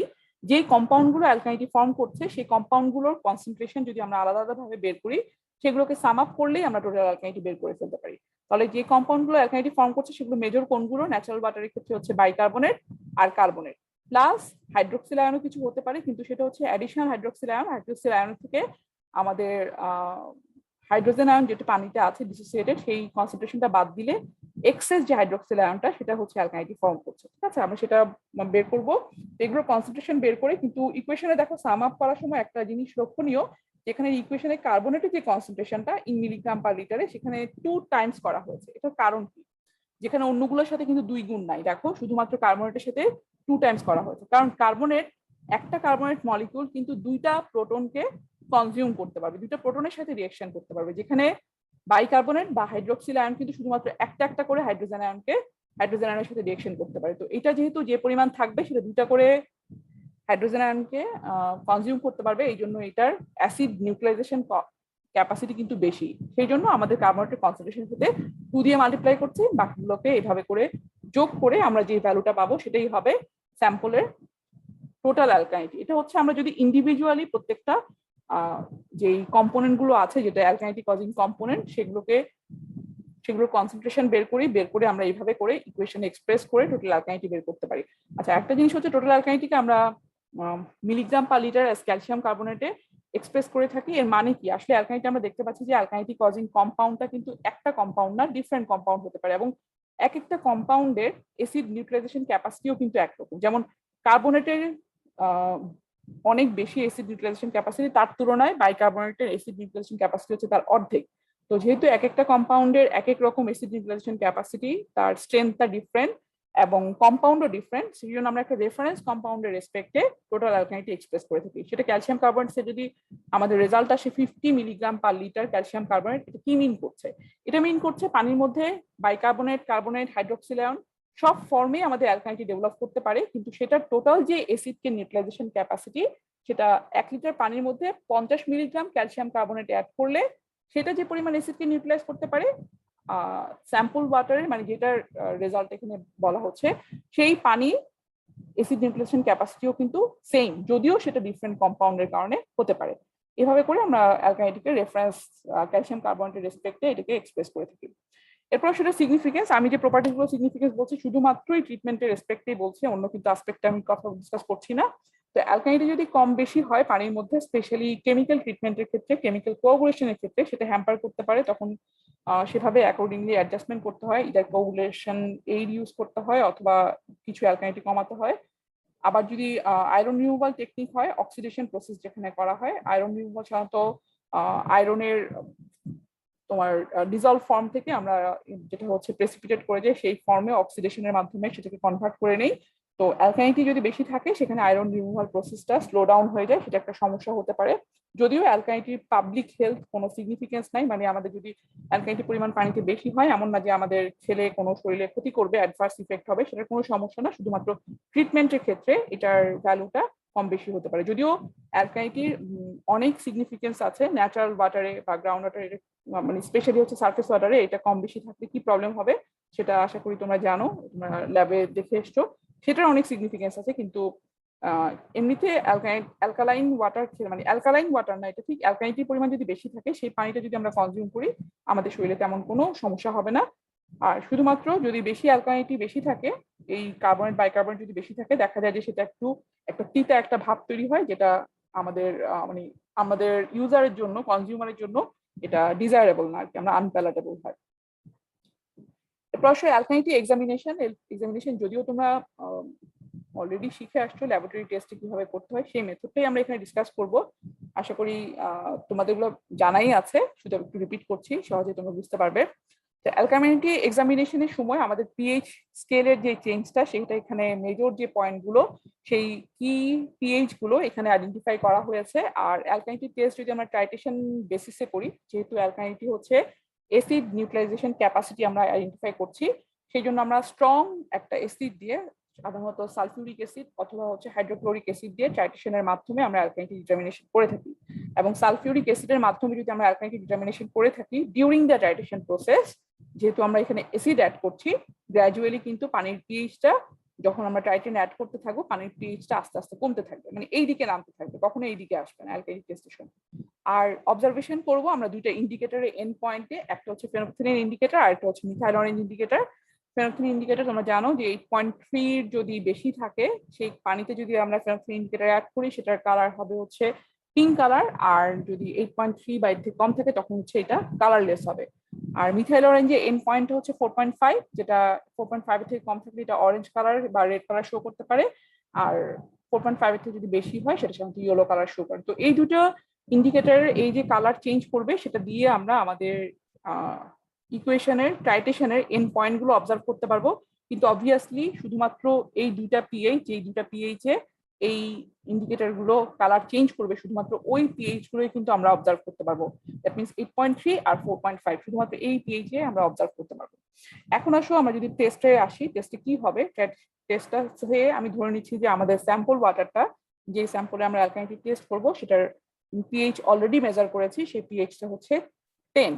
যে কম্পাউন্ড গুলো অ্যালকালিনিটি ফর্ম করছে সেই কম্পাউন্ড গুলোর কনসেন্ট্রেশন যদি আমরা আলাদা আলাদা ভাবে বের করি সেগুলোকে সাম আপ করলেই আমরা টোটাল অ্যালকালিনিটি বের করে ফেলতে পারি। তাহলে যে কম্পাউন্ডগুলো অ্যালকালিনিটি ফর্ম করছে সেগুলো মেজর কোনগুলো, ন্যাচারাল ওয়াটারের ক্ষেত্রে হচ্ছে বাইকার্বনেট আর কার্বনেট, প্লাস হাইড্রোক্সিল আয়নও কিছু হতে পারে, কিন্তু সেটা হচ্ছে additional hydroxyl ion. Hydroxyl ion থেকে আমাদের হাইড্রোজেন আয়ন যেটা পানিতে আছে ডিসোসিয়েটেড, সেই কনসেন্ট্রেশনটা বাদ দিলে এক্সেস যে হাইড্রোক্সিল আয়নটা সেটা হচ্ছে অ্যালকালিনিটি ফর্ম করছে। ঠিক আছে, আমরা সেটা বের করব। এগুলো কনসেন্ট্রেশন বের করে, কিন্তু ইকুয়েশনে দেখো সাম আপ করার সময় একটা জিনিস লক্ষণীয়, যেখানে ইকুয়েশনে কার্বনেটের যে কনসেন্ট্রেশনটা ইন মিলিগ্রাম পার লিটারে সেখানে 2 টাইমস করা হয়েছে। এটার কারণ কি? যেখানে অন্যগুলোর সাথে কিন্তু 2 গুণ নাই, দেখো শুধুমাত্র কার্বনেটের সাথে 2 টাইমস করা হয়েছে। কারণ কার্বনেট, একটা কার্বনেট মলিকিউল কিন্তু 2টা প্রোটনকে কনজিউম করতে পারবে, 2টা প্রোটনের সাথে রিঅ্যাকশন করতে পারবে, যেখানে বাইকার্বনেট বা হাইড্রোক্সিল আয়ন কিন্তু শুধুমাত্র একটা একটা করে হাইড্রোজেন আয়নের সাথে রিঅ্যাকশন করতে পারে। তো এটা যেহেতু যে পরিমাণ থাকবে সেটা 2টা করে হাইড্রোজেন আয়নকে কনজিউম করতে পারবে, এই জন্য এটার অ্যাসিড নিউক্লিয়াইজেশন ক্যাপাসিটি কিন্তু বেশি। সেই জন্য আমাদের কার্বনেটের কনসেন্ট্রেশন সাথে 2 দিয়ে মাল্টিপ্লাই করছি, বাকিগুলোকে এইভাবে করে যোগ করে আমরা যে ভ্যালুটা পাবো সেটাই হবে স্যাম্পলের টোটাল অ্যালকালিনিটি। এটা হচ্ছে আমরা যদি ইন্ডিভিজুয়ালি প্রত্যেকটা যেই কম্পোনেন্ট গুলো আছে, যেটা অ্যালকালিনিটি কজিং কম্পোনেন্ট, সেগুলোর কনসেন্ট্রেশন বের করে আমরা এইভাবে করে ইকুয়েশনে এক্সপ্রেস করে টোটাল অ্যালকালিনিটি বের করতে পারি। আচ্ছা, একটা জিনিস হচ্ছে টোটাল অ্যালকালিনিটিকে আমরা মিলিগ্রাম পার লিটার ক্যালসিয়াম কার্বনেটে এক্সপ্রেস করে থাকি। এর মানে কি? আসলে অ্যালকালিনিটি আমরা দেখতে পাচ্ছি যে অ্যালকালিনিটি কজিং কম্পাউন্ডটা কিন্তু একটা কম্পাউন্ড না, ডিফারেন্ট কম্পাউন্ড হতে পারে, এবং এক একটা কম্পাউন্ডের অ্যাসিড নিউক্লিয়াইজেশন ক্যাপাসিটিও কিন্তু একরকম। যেমন কার্বনেটের অনেক বেশি অ্যাসিড নিউক্লিয়াইজেশন ক্যাপাসিটি, তার তুলনায় বাইকার্বনেটের অ্যাসিড নিউক্লিয়াইজেশন ক্যাপাসিটি হচ্ছে তার অর্ধেক। তো যেহেতু এক একটা কম্পাউন্ডের এক এক রকম অ্যাসিড নিউক্লিয়াইজেশন ক্যাপাসিটি, তার স্ট্রেংথটা ডিফারেন্ট এবং কম্পাউন্ডও ডিফারেন্ট, সেই জন্য আমরা একটা রেফারেন্স কম্পাউন্ডের রেসপেক্টে টোটাল অ্যালকালিনিটি এক্সপ্রেস করে থাকি। সেটা ক্যালসিয়াম কার্বনেটে যদি আমাদের রেজাল্ট আসে 50 milligram per litre calcium carbonate, এটা কি মিন করছে? এটা মিন করছে পানির মধ্যে বাইকার্বনেট, কার্বনেট, হাইড্রোক্সিল আয়ন সব ফর্মে আমাদের অ্যালকালিনিটি ডেভেলপ করতে পারে, কিন্তু সেটার টোটাল যে অ্যাসিডকে নিউট্রালাইজেশন ক্যাপাসিটি, সেটা 1 লিটার পানির মধ্যে 50 মিলিগ্রাম ক্যালসিয়াম কার্বনেট অ্যাড করলে সেটা যে পরিমাণ অ্যাসিডকে নিউট্রালাইজ করতে পারে স্যাম্পল ওয়াটারের, মানে যেটার রেজাল্ট এখানে বলা হচ্ছে, সেই পানি অ্যাসিড নিউট্রালাইজেশন ক্যাপাসিটিও কিন্তু সেম, যদিও সেটা ডিফারেন্ট কম্পাউন্ডের কারণে হতে পারে। এভাবে করে আমরা অ্যালকালিনিটিকে রেফারেন্স ক্যালসিয়াম কার্বনেটের রেসপেক্টে এটাকে এক্সপ্রেস করে থাকি। এরপর সেটা সিগনিফিকেন্স, আমি যে প্রপার্টিগুলো সিগনিফিকেন্স বলছি শুধুমাত্রই ট্রিটমেন্টের রেসপেক্টেই বলছি, অন্য কিন্তু অ্যাসপেক্টে আমি কথা ডিসকাস করছি না। তো অ্যালকালিনিটি যদি কম বেশি হয় পানির মধ্যে, স্পেশালি কেমিক্যাল ট্রিটমেন্টের ক্ষেত্রে, কেমিক্যাল কোঅ্যাগুলেশনের ক্ষেত্রে সেটা হ্যাম্পার করতে পারে, তখন সেভাবে অ্যাকর্ডিংলি অ্যাডজাস্টমেন্ট করতে হয়, ইদার কোঅ্যাগুলেশন এইড ইউজ করতে হয় অথবা কিছু অ্যালকালিনিটি কমাতে হয়। আবার যদি আয়রন রিমুভাল টেকনিক হয়, অক্সিডেশন প্রসেস যেখানে করা হয়, আয়রন রিমুভাল সাধারণত আয়রনের তোমার ডিজলভ ফর্ম থেকে আমরা যেটা হচ্ছে প্রেসিপিটেট করে যায়, সেই ফর্মে অক্সিডেশনের মাধ্যমে সেটাকে কনভার্ট করে নেই। তো অ্যালকালিনিটি যদি বেশি থাকে সেখানে আয়রন রিমুভাল প্রসেসটা স্লো ডাউন হয়ে যায়, সেটা একটা সমস্যা হতে পারে। যদিও অ্যালকালিনিটির পাবলিক হেলথ কোনো সিগনিফিকেন্স নাই, মানে আমাদের যদি অ্যালকালিনিটির পরিমাণ পানিতে বেশি হয় এমন না যে আমাদের খেলে কোনো শরীরে ক্ষতি করবে, অ্যাডভার্স ইফেক্ট হবে, সেটার কোনো সমস্যা না, শুধুমাত্র ট্রিটমেন্টের ক্ষেত্রে এটার ভ্যালুটা কম বেশি হতে পারে। যদিও অ্যালকালিনিটির অনেক সিগনিফিকেন্স আছে, ন্যাচারাল ওয়াটারে বা গ্রাউন্ড ওয়াটারে, মানে স্পেশালি হচ্ছে সারফেস ওয়াটারে এটা কম বেশি থাকলে কি প্রবলেম হবে সেটা আশা করি তোমরা জানো, তোমরা ল্যাবে দেখে এসছো, সেটার অনেক সিগনিফিকেন্স আছে। কিন্তু এমনিতে অ্যালকালাইন ওয়াটার, মানে অ্যালকালাইন ওয়াটার না, এটা ঠিক অ্যালকালিনিটির পরিমাণ যদি বেশি থাকে সেই পানিটা যদি আমরা কনজিউম করি আমাদের শরীরে তেমন কোনো সমস্যা হবে না। আর শুধুমাত্র যদি বেশি অ্যালকালিনিটি বেশি থাকে, এই কার্বনেট বাইকার্বনেট যদি বেশি থাকে, দেখা যায় যে সেটা একটা তিতা একটা ভাব তৈরি হয়, যেটা আমাদের মানে আমাদের ইউজারের জন্য, কনজিউমারের জন্য এটা ডিজায়ারেবল না, আর কি, আমরা আনপ্যালাটেবল হয়। এরপর আসলে অ্যালকালিনিটি এক্সামিনেশন যদিও তোমরা অলরেডি শিখে আসছো, ল্যাবরেটরি টেস্ট কিভাবে করতে হয় সেই মেথডটাই আমরা এখানে ডিসকাস করব। আশা করি তোমাদের গুলো জানাই আছে, শুধু একটু রিপিট করছি, সহজে তোমরা বুঝতে পারবে। অ্যালকালিনিটি এক্সামিনেশনের সময় আমাদের পিএইচ স্কেলের যে চেঞ্জটা, সেটা এখানে মেজর যে পয়েন্টগুলো, সেই কি পিএইচ গুলো এখানে আইডেন্টিফাই করা হয়েছে। আর অ্যালকালিনিটি টেস্ট যদি আমরা টাইট্রেশন বেসিসে করি, যেহেতু অ্যালকালিনিটি হচ্ছে অ্যাসিড নিউট্রালাইজেশন ক্যাপাসিটি আমরা আইডেন্টিফাই করছি, সেই জন্য আমরা স্ট্রং একটা অ্যাসিড দিয়ে, সাধারণত সালফিউরিক অ্যাসিড অথবা হচ্ছে হাইড্রোক্লোরিক অ্যাসিড দিয়ে টাইট্রেশনের মাধ্যমে আমরা অ্যালকালিনিটি ডিটারমিনেশন করে থাকি। এবং সালফিউরিক অ্যাসিডের মাধ্যমে যদি আমরা অ্যালকালিনিটি ডিটারমিনেশন করে থাকি ডিউরিং দ্য টাইট্রেশন প্রসেস, যেহেতু আমরা এখানে অ্যাসিড অ্যাড করছি, গ্র্যাজুয়ালি কিন্তু পানির পিএইচটা, যখন আমরা টাইট্রেন অ্যাড করতে থাকবো পানির পিএইচটা আস্তে আস্তে কমতে থাকবে, মানে এই দিকে নামতে থাকবে, কখনো এই দিকে আসবে না অ্যালকালিনিক টেস্টের সময়। আর অবজারভেশন করব আমরা দুইটা ইন্ডিকেটরের এন্ড পয়েন্টে, একটা হচ্ছে ফেনোক্সিলিন ইন্ডিকেটর আর একটা হচ্ছে মিথাইল অরেঞ্জ ইন্ডিকেটর। ফেনোক্সিলিন ইন্ডিকেটর তোমরা জানো যে 8.3 যদি বেশি থাকে, সেই পানিতে যদি আমরা ফেনোক্সিলিন ইন্ডিকেটর অ্যাড করি সেটার কালার হবে হচ্ছে পিঙ্ক কালার, আর যদি 8.3 বা এর থেকে কম থাকে তখন হচ্ছে এটা কালারলেস হবে। আর মিথাইল অরেঞ্জে এন্ড পয়েন্ট হচ্ছে 4.5, যেটা 4.5 এর থেকে কম থাকলে এটা অরেঞ্জ কালার বা রেড কালার শো করতে পারে, আর 4.5 এর থেকে যদি বেশি হয় সেটা সাধারণত ইয়েলো কালার শো করে। তো এই দুটো ইন্ডিকেটরের এই যে কালার চেঞ্জ করবে সেটা দিয়ে আমরা আমাদের ইকুয়েশনের টাইটেশনের এন্ড পয়েন্ট গুলো অবজার্ভ করতে পারবো। কিন্তু অবভিয়াসলি শুধুমাত্র এই দুইটা পিএইচ, এই দুইটা পিএইচ এ এই ইন্ডিকেটর গুলো কালার চেঞ্জ করবে, শুধুমাত্র ওই পিএইচ গুলোই কিন্তু আমরা অবজার্ভ করতে পারবো। দ্যাট মিনস 8.3 আর 4.5 শুধুমাত্র এই পিএইচ এ আমরা অবজার্ভ করতে পারবো। এখন আসো আমরা যদি টেস্টে আসি, টেস্টে কি হবে? টেস্টটা হয়ে আমি ধরে নিচ্ছি যে আমাদের স্যাম্পল ওয়াটারটা, যে স্যাম্পলে আমরা অ্যালকালিনিটি টেস্ট করবো সেটার পিএইচ অলরেডি মেজার করেছি, সেই পিএইচটা হচ্ছে 10।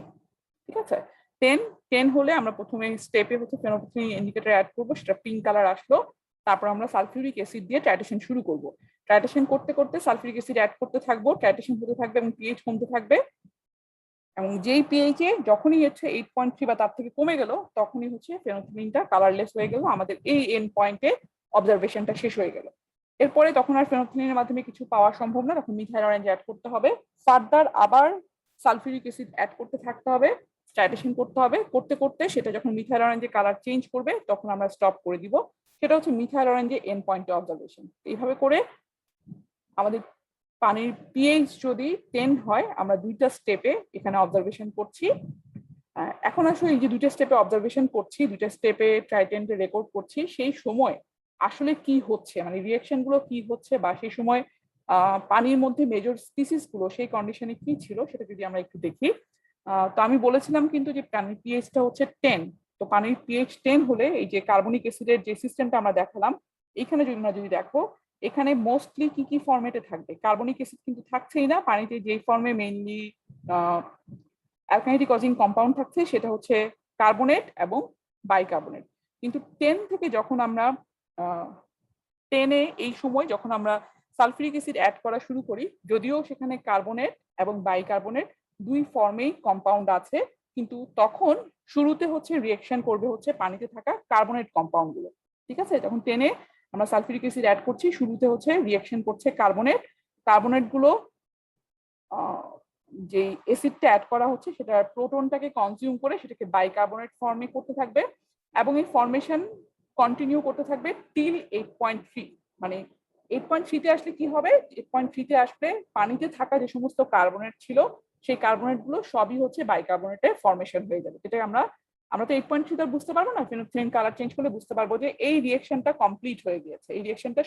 ঠিক আছে, 10 হলে আমরা প্রথমে স্টেপে হচ্ছে ফেনোক্সিলিন ইন্ডিকেটর অ্যাড করবো, সেটা পিঙ্ক কালার আসলো। তারপর আমরা সালফিউরিক অ্যাসিড দিয়ে টাইটেশন শুরু করব। টাইটেশন করতে করতে সালফিউরিক অ্যাসিড অ্যাড করতে থাকবো, টাইটেশন হতে থাকবে এবং পিএইচ কমতে থাকবে। এবং যেই পিএইচ এ যখনই হচ্ছে 8.3 বা তার থেকে কমে গেল তখনই হচ্ছে ফেনোক্সিলিনটা কালারলেস হয়ে গেল, আমাদের এই এন্ড পয়েন্টে অবজারভেশনটা শেষ হয়ে গেল। এরপরে তখন আর ফেনোক্সিলিনের মাধ্যমে কিছু পাওয়া সম্ভব না, তখন মিথাইল অরেঞ্জ অ্যাড করতে হবে, ফার্দার আবার সালফিউরিক অ্যাসিড অ্যাড করতে থাকতে হবে, টাইটেশন করতে হবে, করতে করতে সেটা যখন মিথাইল অরেঞ্জের কালার চেঞ্জ করবে তখন আমরা স্টপ করে দিব। সেটা হচ্ছে মিথাইল অরেঞ্জের এন্ড পয়েন্টে অবজারভেশন। এইভাবে করে আমাদের পানির পিএইচ যদি 10 হয় আমরা দুইটা স্টেপে এখানে অবজারভেশন করছি। এখন আসলে এই যে দুইটা স্টেপে অবজারভেশন করছি, দুইটা স্টেপে ট্রাইটেন্টে রেকর্ড করছি, সেই সময় আসলে কি হচ্ছে, মানে রিঅ্যাকশন গুলো কি হচ্ছে, বা সেই সময় পানির মধ্যে মেজর স্পিসিস গুলো সেই কন্ডিশনে কি ছিল সেটা যদি আমরা একটু দেখি। তো আমি বলেছিলাম কিন্তু যে পানির পিএইচটা হচ্ছে 10। তো পানির পিএইচ 10 হলে এই যে কার্বনিক অ্যাসিডের যে সিস্টেমটা আমরা দেখালাম, এখানে যদি দেখো এখানে মোস্টলি কি কি ফরম্যাটে থাকবে, কার্বনিক অ্যাসিড কিন্তু থাকছেই না পানিতে, যেই ফর্মে মেইনলি অ্যালকালিনিটি কজিং কম্পাউন্ড থাকছে সেটা হচ্ছে কার্বনেট এবং বাইকার্বনেট। কিন্তু 10 থেকে যখন আমরা 10-এ এই সময় যখন আমরা সালফিউরিক অ্যাসিড অ্যাড করা শুরু করি, যদিও সেখানে কার্বনেট এবং বাইকার্বনেট দুই ফর্মেই কম্পাউন্ড আছে, কিন্তু তখন শুরুতে হচ্ছে রিঅ্যাকশন করবে হচ্ছে পানিতে থাকা কার্বনেট কম্পাউন্ড গুলো। ঠিক আছে, যখন 10-এ আমরা সালফিউরিক অ্যাসিড অ্যাড করছি শুরুতে হচ্ছে রিঅ্যাকশন করছে কার্বনেট গুলো যে অ্যাসিডটা অ্যাড করা হচ্ছে সেটা প্রোটনটাকে কনজিউম করে সেটাকে বাইকার্বনেট ফর্মে করতে থাকবে, এবং এই ফর্মেশন কন্টিনিউ করতে থাকবে টিল 8.3। মানে 8.3 তে আসলে কি হবে, 8.3 তে আসলে পানিতে থাকা যে সমস্ত কার্বনেট ছিল সেই কার্বনেট গুলো সবই হচ্ছে বাইকার্বনেটের ফর্মেশন হয়ে যাবে। যেটা আমরা তো 8.3 তে বুঝতে পারবো না, ফেনোক্সিলিন কালার চেঞ্জ করলে বুঝতে পারবো যে এই রিঅ্যাকশনটা কমপ্লিট হয়ে গিয়েছে, এই রিঅ্যাকশনটা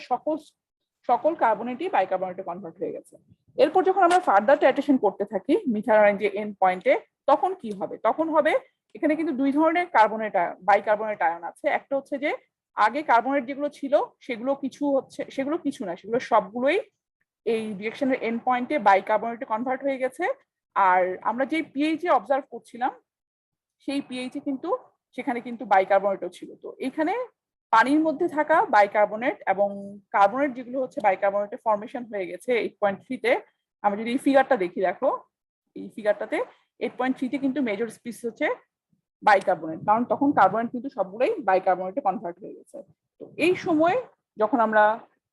সকল কার্বনেটই বাইকার্বনেটে কনভার্ট হয়ে গেছে। এরপর যখন আমরা ফার্দার টাইট্রেশন করতে থাকি মিথাইল অরেঞ্জের এন্ড পয়েন্টে, তখন কি হবে? তখন হবে এখানে কিন্তু দুই ধরনের কার্বনেট বাইকার্বনেট আয়ন আছে। একটা হচ্ছে যে আগে কার্বনেট যেগুলো ছিল সেগুলো কিছু না, সেগুলো সবগুলোই এই রিঅ্যাকশনের এন্ড পয়েন্টে বাইকার্বনেটে কনভার্ট হয়ে গেছে। আর আমরা যে পিএইচ এ অবজার্ভ করছিলাম সেই পিএইচ এ কিন্তু সেখানে কিন্তু বাইকার্বনেটও ছিল। তো এখানে পানির মধ্যে থাকা বাইকার্বনেট এবং কার্বনেট যেগুলো হচ্ছে বাইকার্বনেটে ফর্মেশন হয়ে গেছে 8.3 তে, আমরা যদি এই ফিগারটা দেখি, দেখো এই ফিগারটাতে 8.3 তে কিন্তু মেজর স্পিসিস হচ্ছে বাইকার্বনেট, কারণ তখন কার্বনেট কিন্তু সবগুলোই বাইকার্বনেটে কনভার্ট হয়ে গেছে। তো এই সময় যখন আমরা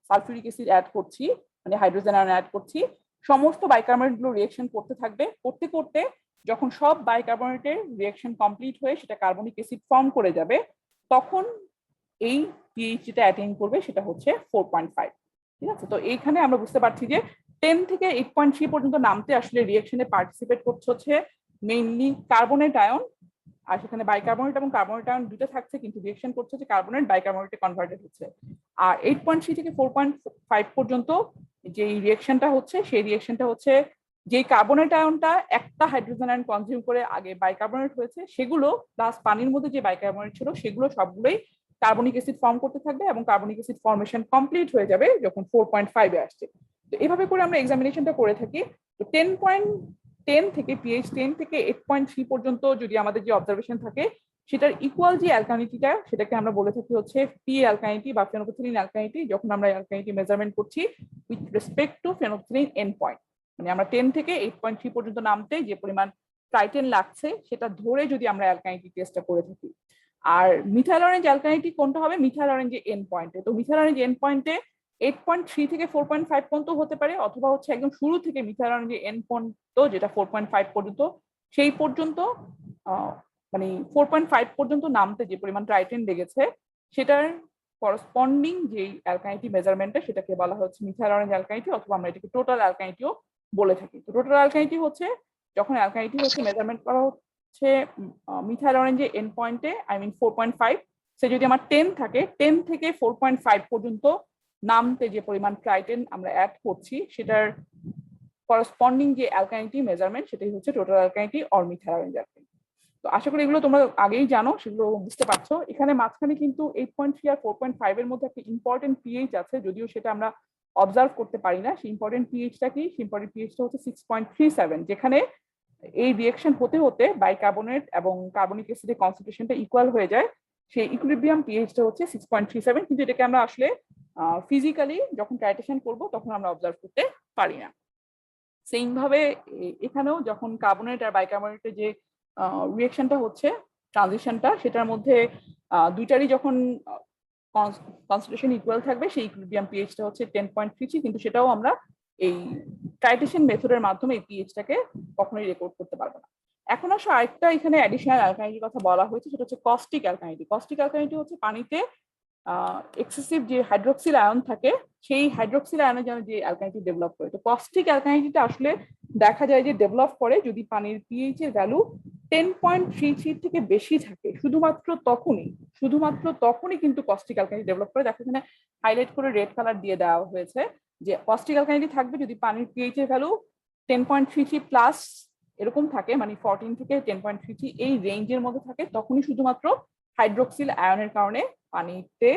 সালফিউরিক অ্যাসিড অ্যাড করছি, মানে হাইড্রোজেন আয়ন অ্যাড করছি, সমস্ত বাইকার্বনেট গুলো রিঅ্যাকশন করতে থাকবে, করতে করতে যখন সব বাইকার্বনেটের রিঅ্যাকশন কমপ্লিট হয়ে সেটা কার্বনিক অ্যাসিড ফর্ম করে যাবে, তখন এই পিএইচ যেটা অ্যাটেইন করবে সেটা হচ্ছে 4.5। ঠিক আছে, তো এইখানে আমরা বুঝতে পারছি যে 10 থেকে 8.3 পর্যন্ত নামতে আসলে রিঅ্যাকশনে পার্টিসিপেট করছে হচ্ছে মেইনলি কার্বনেট আয়ন, আর সেখানে বাইকার্বনেট এবং কার্বনেট আয়ন দুটো থাকছে, কিন্তু রিঅ্যাকশন করছে যে কার্বনেট বাইকার্বনেটে কনভার্টেড হচ্ছে। আর 8.3 থেকে 4.5 পর্যন্ত যে রিঅ্যাকশনটা হচ্ছে সেই রিঅ্যাকশনটা হচ্ছে যে কার্বনেট আয়নটা একটা হাইড্রোজেন আয়ন কনজিউম করে আগে বাইকার্বনেট হয়েছে সেগুলো প্লাস পানির মধ্যে যে বাইকার্বনেট ছিল সেগুলো সবগুলোই কার্বনিক অ্যাসিড ফর্ম করতে থাকবে, এবং কার্বনিক অ্যাসিড ফর্মেশন কমপ্লিট হয়ে যাবে যখন 4.5 এ আসছে। তো এভাবে করে আমরা এক্সামিনেশনটা করে থাকি। তো 10 থেকে পিএইচ 10 থেকে 8.3 পর্যন্ত যদি আমাদের যে অবজারভেশন থাকে সেটার ইকুয়াল যে অ্যালকালিনিটিটা সেটাকে আমরা বলে থাকি হচ্ছে পি অ্যালকালিনিটি বা ফেনোক্সিলিন অ্যালকালিনিটি, যখন আমরা অ্যালকালিনিটি মেজারমেন্ট করছি with respect to phenolphthalein end point. মানে আমরা 10 থেকে 8.3 পর্যন্ত নামতে যে পরিমাণ ট্রাইটেন লাগছে সেটা ধরে যদি আমরা অ্যালকাইনিটি টেস্টটা করে থাকি। আর মিথাইল অরেঞ্জ অ্যালকাইনিটি কোনটা হবে? মিথাইল অরেঞ্জের এন্ড পয়েন্টে। তো মিথাইল অরেঞ্জ এন্ড পয়েন্টে 8.3 থেকে 4.5 পর্যন্ত হতে পারে, অথবা হচ্ছে একদম শুরু থেকে মিথাইল অরেঞ্জের এন্ড পয়েন্ট যেটা 4.5 পর্যন্ত, সেই পর্যন্ত মানে 4.5 পর্যন্ত নামতে যে পরিমাণ ট্রাইটেন লেগেছে সেটার করসপন্ডিং যে অ্যালকাইনিটি মেজারমেন্টটা সেটাকে বলা হচ্ছে মিথাইল অরেঞ্জ অ্যালকাইনিটি, অথবা আমরা এটাকে টোটাল অ্যালকাইনিটিও বলে থাকি। তো টোটাল অ্যালকাইনিটি হচ্ছে যখন অ্যালকাইনিটি হচ্ছে মেজারমেন্ট করা হচ্ছে মিথাইল অরেঞ্জের এন্ড পয়েন্টে, আই মিন 4.5, সে যদি আমার 10 থাকে, 10 থেকে 4.5 পর্যন্ত নামতে যে পরিমাণ ট্রাইটেন আমরা অ্যাড করছি সেটার করসপন্ডিং যে অ্যালকাইনিটি মেজারমেন্ট সেটাই হচ্ছে টোটাল অ্যালকাইনিটি অর মিথাইল অরেঞ্জ অ্যালকাইনিটি। তো আশা করি এগুলো তোমরা আগেই জানো, সেগুলো বুঝতে পারছো। এখানে মাঝখানে কিন্তু 8.3 আর 4.5 এর মধ্যে একটা ইম্পর্টেন্ট পিএইচ আছে, যদিও সেটা আমরা অবজার্ভ করতে পারি না। সেই ইম্পর্টেন্ট পিএইচটা কি? সেই ইম্পর্টেন্ট পিএইচটা হচ্ছে 6.37, যেখানে এই রিঅ্যাকশন হতে হতে বাইকার্বনেট এবং কার্বনিক অ্যাসিডের কনসেন্ট্রেশনটা ইকুয়াল হয়ে যায়। সেই ইকুইলিব্রিয়াম পিএইচটা হচ্ছে 6.37, কিন্তু এটাকে আমরা আসলে ফিজিক্যালি যখন টাইট্রেশন করব তখন আমরা অবজার্ভ করতে পারি না। সেম ভাবে এখানেও যখন কার্বনেট আর বাইকার্বনেটের যে রিঅ্যাকশনটা হচ্ছে, ট্রানজিশনটা, সেটার মধ্যে দুইটারই যখন কনসেন্ট্রেশন ইকুয়াল থাকবে সেই ইকুইলিব্রিয়াম পিএইচটা হচ্ছে 10.33, কিন্তু সেটাও আমরা এই টাইট্রেশন মেথডের মাধ্যমে এই পিএইচটাকে কখনোই রেকর্ড করতে পারবো না। এখন আসলে আরেকটা এখানে অ্যাডিশনাল অ্যালকাইনিটির কথা বলা হয়েছে, সেটা হচ্ছে কস্টিক অ্যালকাইনিটি। কস্টিক অ্যালকাইনিটি হচ্ছে পানিতে এক্সেসিভ যে হাইড্রোক্সিল আয়ন থাকে সেই হাইড্রোক্সিল আয়নের জন্য যে অ্যালকাইনিটি ডেভেলপ করে। তো কস্টিক অ্যালকাইনিটিটা আসলে দেখা যায় যে ডেভেলপ করে যদি পানির পিএইচ এর ভ্যালু 10.33 থেকে বেশি থাকে, শুধুমাত্র তখনই কিন্তু কস্টিক অ্যালকাইনিটি ডেভেলপ করে। দেখো এখানে হাইলাইট করে রেড কালার দিয়ে দেওয়া হয়েছে যে কস্টিক অ্যালকাইনিটি থাকবে যদি পানির পিএইচ এর ভ্যালু 10.33 প্লাস এরকম থাকে, মানে 14 থেকে 10.33 এই রেঞ্জের মধ্যে থাকে, তখনই শুধুমাত্র হাইড্রোক্সিল আয়নের কারণে পানিতে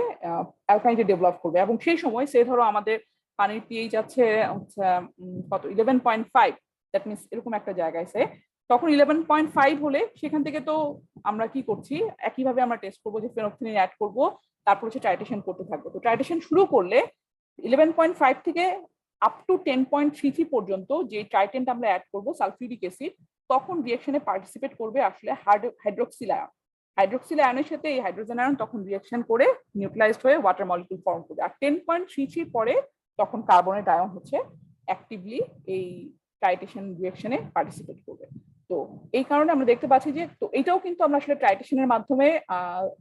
অ্যালকাইনিটি ডেভেলপ করবে। এবং সেই সময় সে ধরো আমাদের পানির পিএইচ আছে কত 11.5, দ্যাট মিনস এরকম একটা জায়গায় সে তখন 11.5 হলে সেখান থেকে তো আমরা কি করছি, একইভাবে আমরা টেস্ট করবো যে ফেনোক্সিলিন অ্যাড করবো, তারপর হচ্ছে টাইট্রেশন করতে থাকবো। তো টাইট্রেশন শুরু করলে 11.5 থেকে আপ টু 10.33 পর্যন্ত যে ট্রাইটেনটা আমরা অ্যাড করবো সালফিউরিক অ্যাসিড, তখন রিঅ্যাকশনে পার্টিসিপেট করবে আসলে হাইড্রোক্সিল আয়ন। হাইড্রোক্সিল আয়নের সাথে এই হাইড্রোজেন আয়ন তখন রিঅ্যাকশন করে নিউক্লিয়াইজড হয়ে ওয়াটার মলিকিউল ফর্ম করবে। আর 10.33 পরে তখন কার্বনেট আয়ন হচ্ছে অ্যাক্টিভলি এই টাইট্রেশন রিঅ্যাকশনে পার্টিসিপেট করবে। তো এই কারণে আমরা দেখতে পাচ্ছি যে তো এটাও কিন্তু আমরা আসলে টাইট্রেশনের মাধ্যমে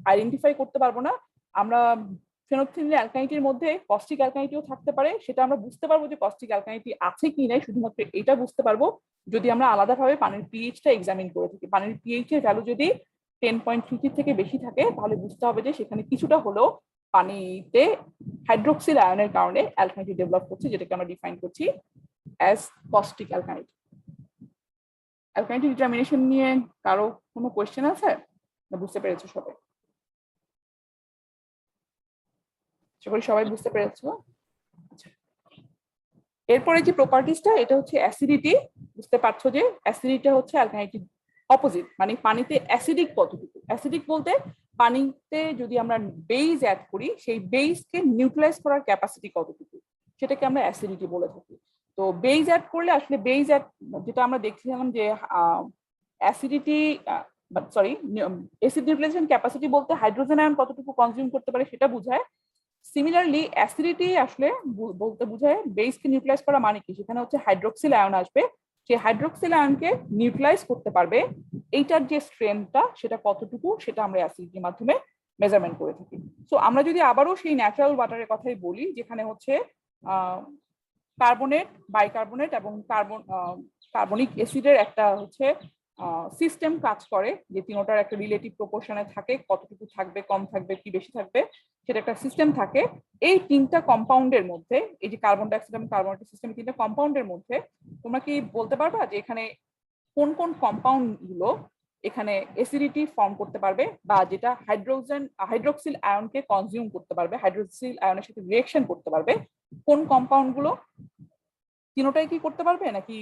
আইডেন্টিফাই করতে পারবো না। আমরা ফেনোক্সিলিন অ্যালকাইনিটির মধ্যে কস্টিক অ্যালকাইনিটিও থাকতে পারে, সেটা আমরা বুঝতে পারবো যে কস্টিক অ্যালকাইনিটি আছে কি নাই, শুধুমাত্র এটা বুঝতে পারবো যদি আমরা আলাদাভাবে পানির পিএইচটা এক্সামিন করে থাকি। পানির পিএইচ এর ভ্যালু যদি 10.33 থেকে বেশি থাকে তাহলে বুঝতে হবে যে সেখানে কিছুটা হলেও পানিতে হাইড্রোক্সিল আয়নের কারণে অ্যালকাইনিটি ডেভেলপ করছে, যেটাকে আমরা ডিফাইন করছি অ্যাজ কস্টিক অ্যালকাইনিটি। অ্যালকাইনিটি ডিটারমিনেশন নিয়ে কারো কোনো কোয়েশ্চেন আছে? বুঝতে পেরেছো সবাই? আশা করি সবাই বুঝতে পেরেছো। এরপরে যে প্রপার্টিসটা, এটা হচ্ছে অ্যাসিডিটি। বুঝতে পারছো যে অ্যাসিডিটি হচ্ছে অ্যালকাইনিটির অপোজিট, মানে পানিতে অ্যাসিডিক কতটুকু। অ্যাসিডিক বলতে পানিতে যদি আমরা বেইজ অ্যাড করি সেই বেইজকে নিউট্রালাইজ করার ক্যাপাসিটি কতটুকু, সেটাকে আমরা অ্যাসিডিটি বলে থাকি। তো বেইজ অ্যাড করলে আসলে বেইজ অ্যাড, যেটা আমরা দেখছিলাম যে acidity sorry acid neutralisation capacity বলতে হাইড্রোজেন আয়ন কতটুকু কনজিউম করতে পারে সেটা বোঝায়। সিমিলারলি অ্যাসিডিটি আসলে বলতে বোঝায় বেসকে নিউট্রালাইজ করা, মানে কি সেখানে হচ্ছে হাইড্রোক্সিল আয়ন আসবে, সেই হাইড্রোক্সিল আয়নকে নিউট্রালাইজ করতে পারবে, এইটার যে স্ট্রেংথটা সেটা কতটুকু সেটা আমরা অ্যাসিডিটির মাধ্যমে মেজারমেন্ট করে থাকি। সো আমরা যদি আবারও সেই ন্যাচারাল ওয়াটারের কথাই বলি, যেখানে হচ্ছে কার্বনেট, বাইকার্বনেট এবং কার্বনিক অ্যাসিডের একটা হচ্ছে সিস্টেম কাজ করে, যে তিনটার একটা রিলেটিভ প্রপোর্শনে থাকে, কতটুকু থাকবে, কম থাকবে কি বেশি থাকবে, সেটা একটা সিস্টেম থাকে। এই তিনটা কম্পাউন্ডের মধ্যে, এই যে কার্বন ডাইঅক্সাইড এবং কার্বনেট সিস্টেম, তিনটা কম্পাউন্ডের মধ্যে তোমরা কি বলতে পারবা যে এখানে কোন কোন কম্পাউন্ড গুলো এখানে অ্যাসিডিটি ফর্ম করতে পারবে, বা যেটা হাইড্রোক্সিল আয়নকে কনজিউম করতে পারবে, হাইড্রোক্সিল আয়নের সাথে রিঅ্যাকশন করতে পারবে, কোন কম্পাউন্ড গুলো? তিনটাই কি করতে পারবে নাকি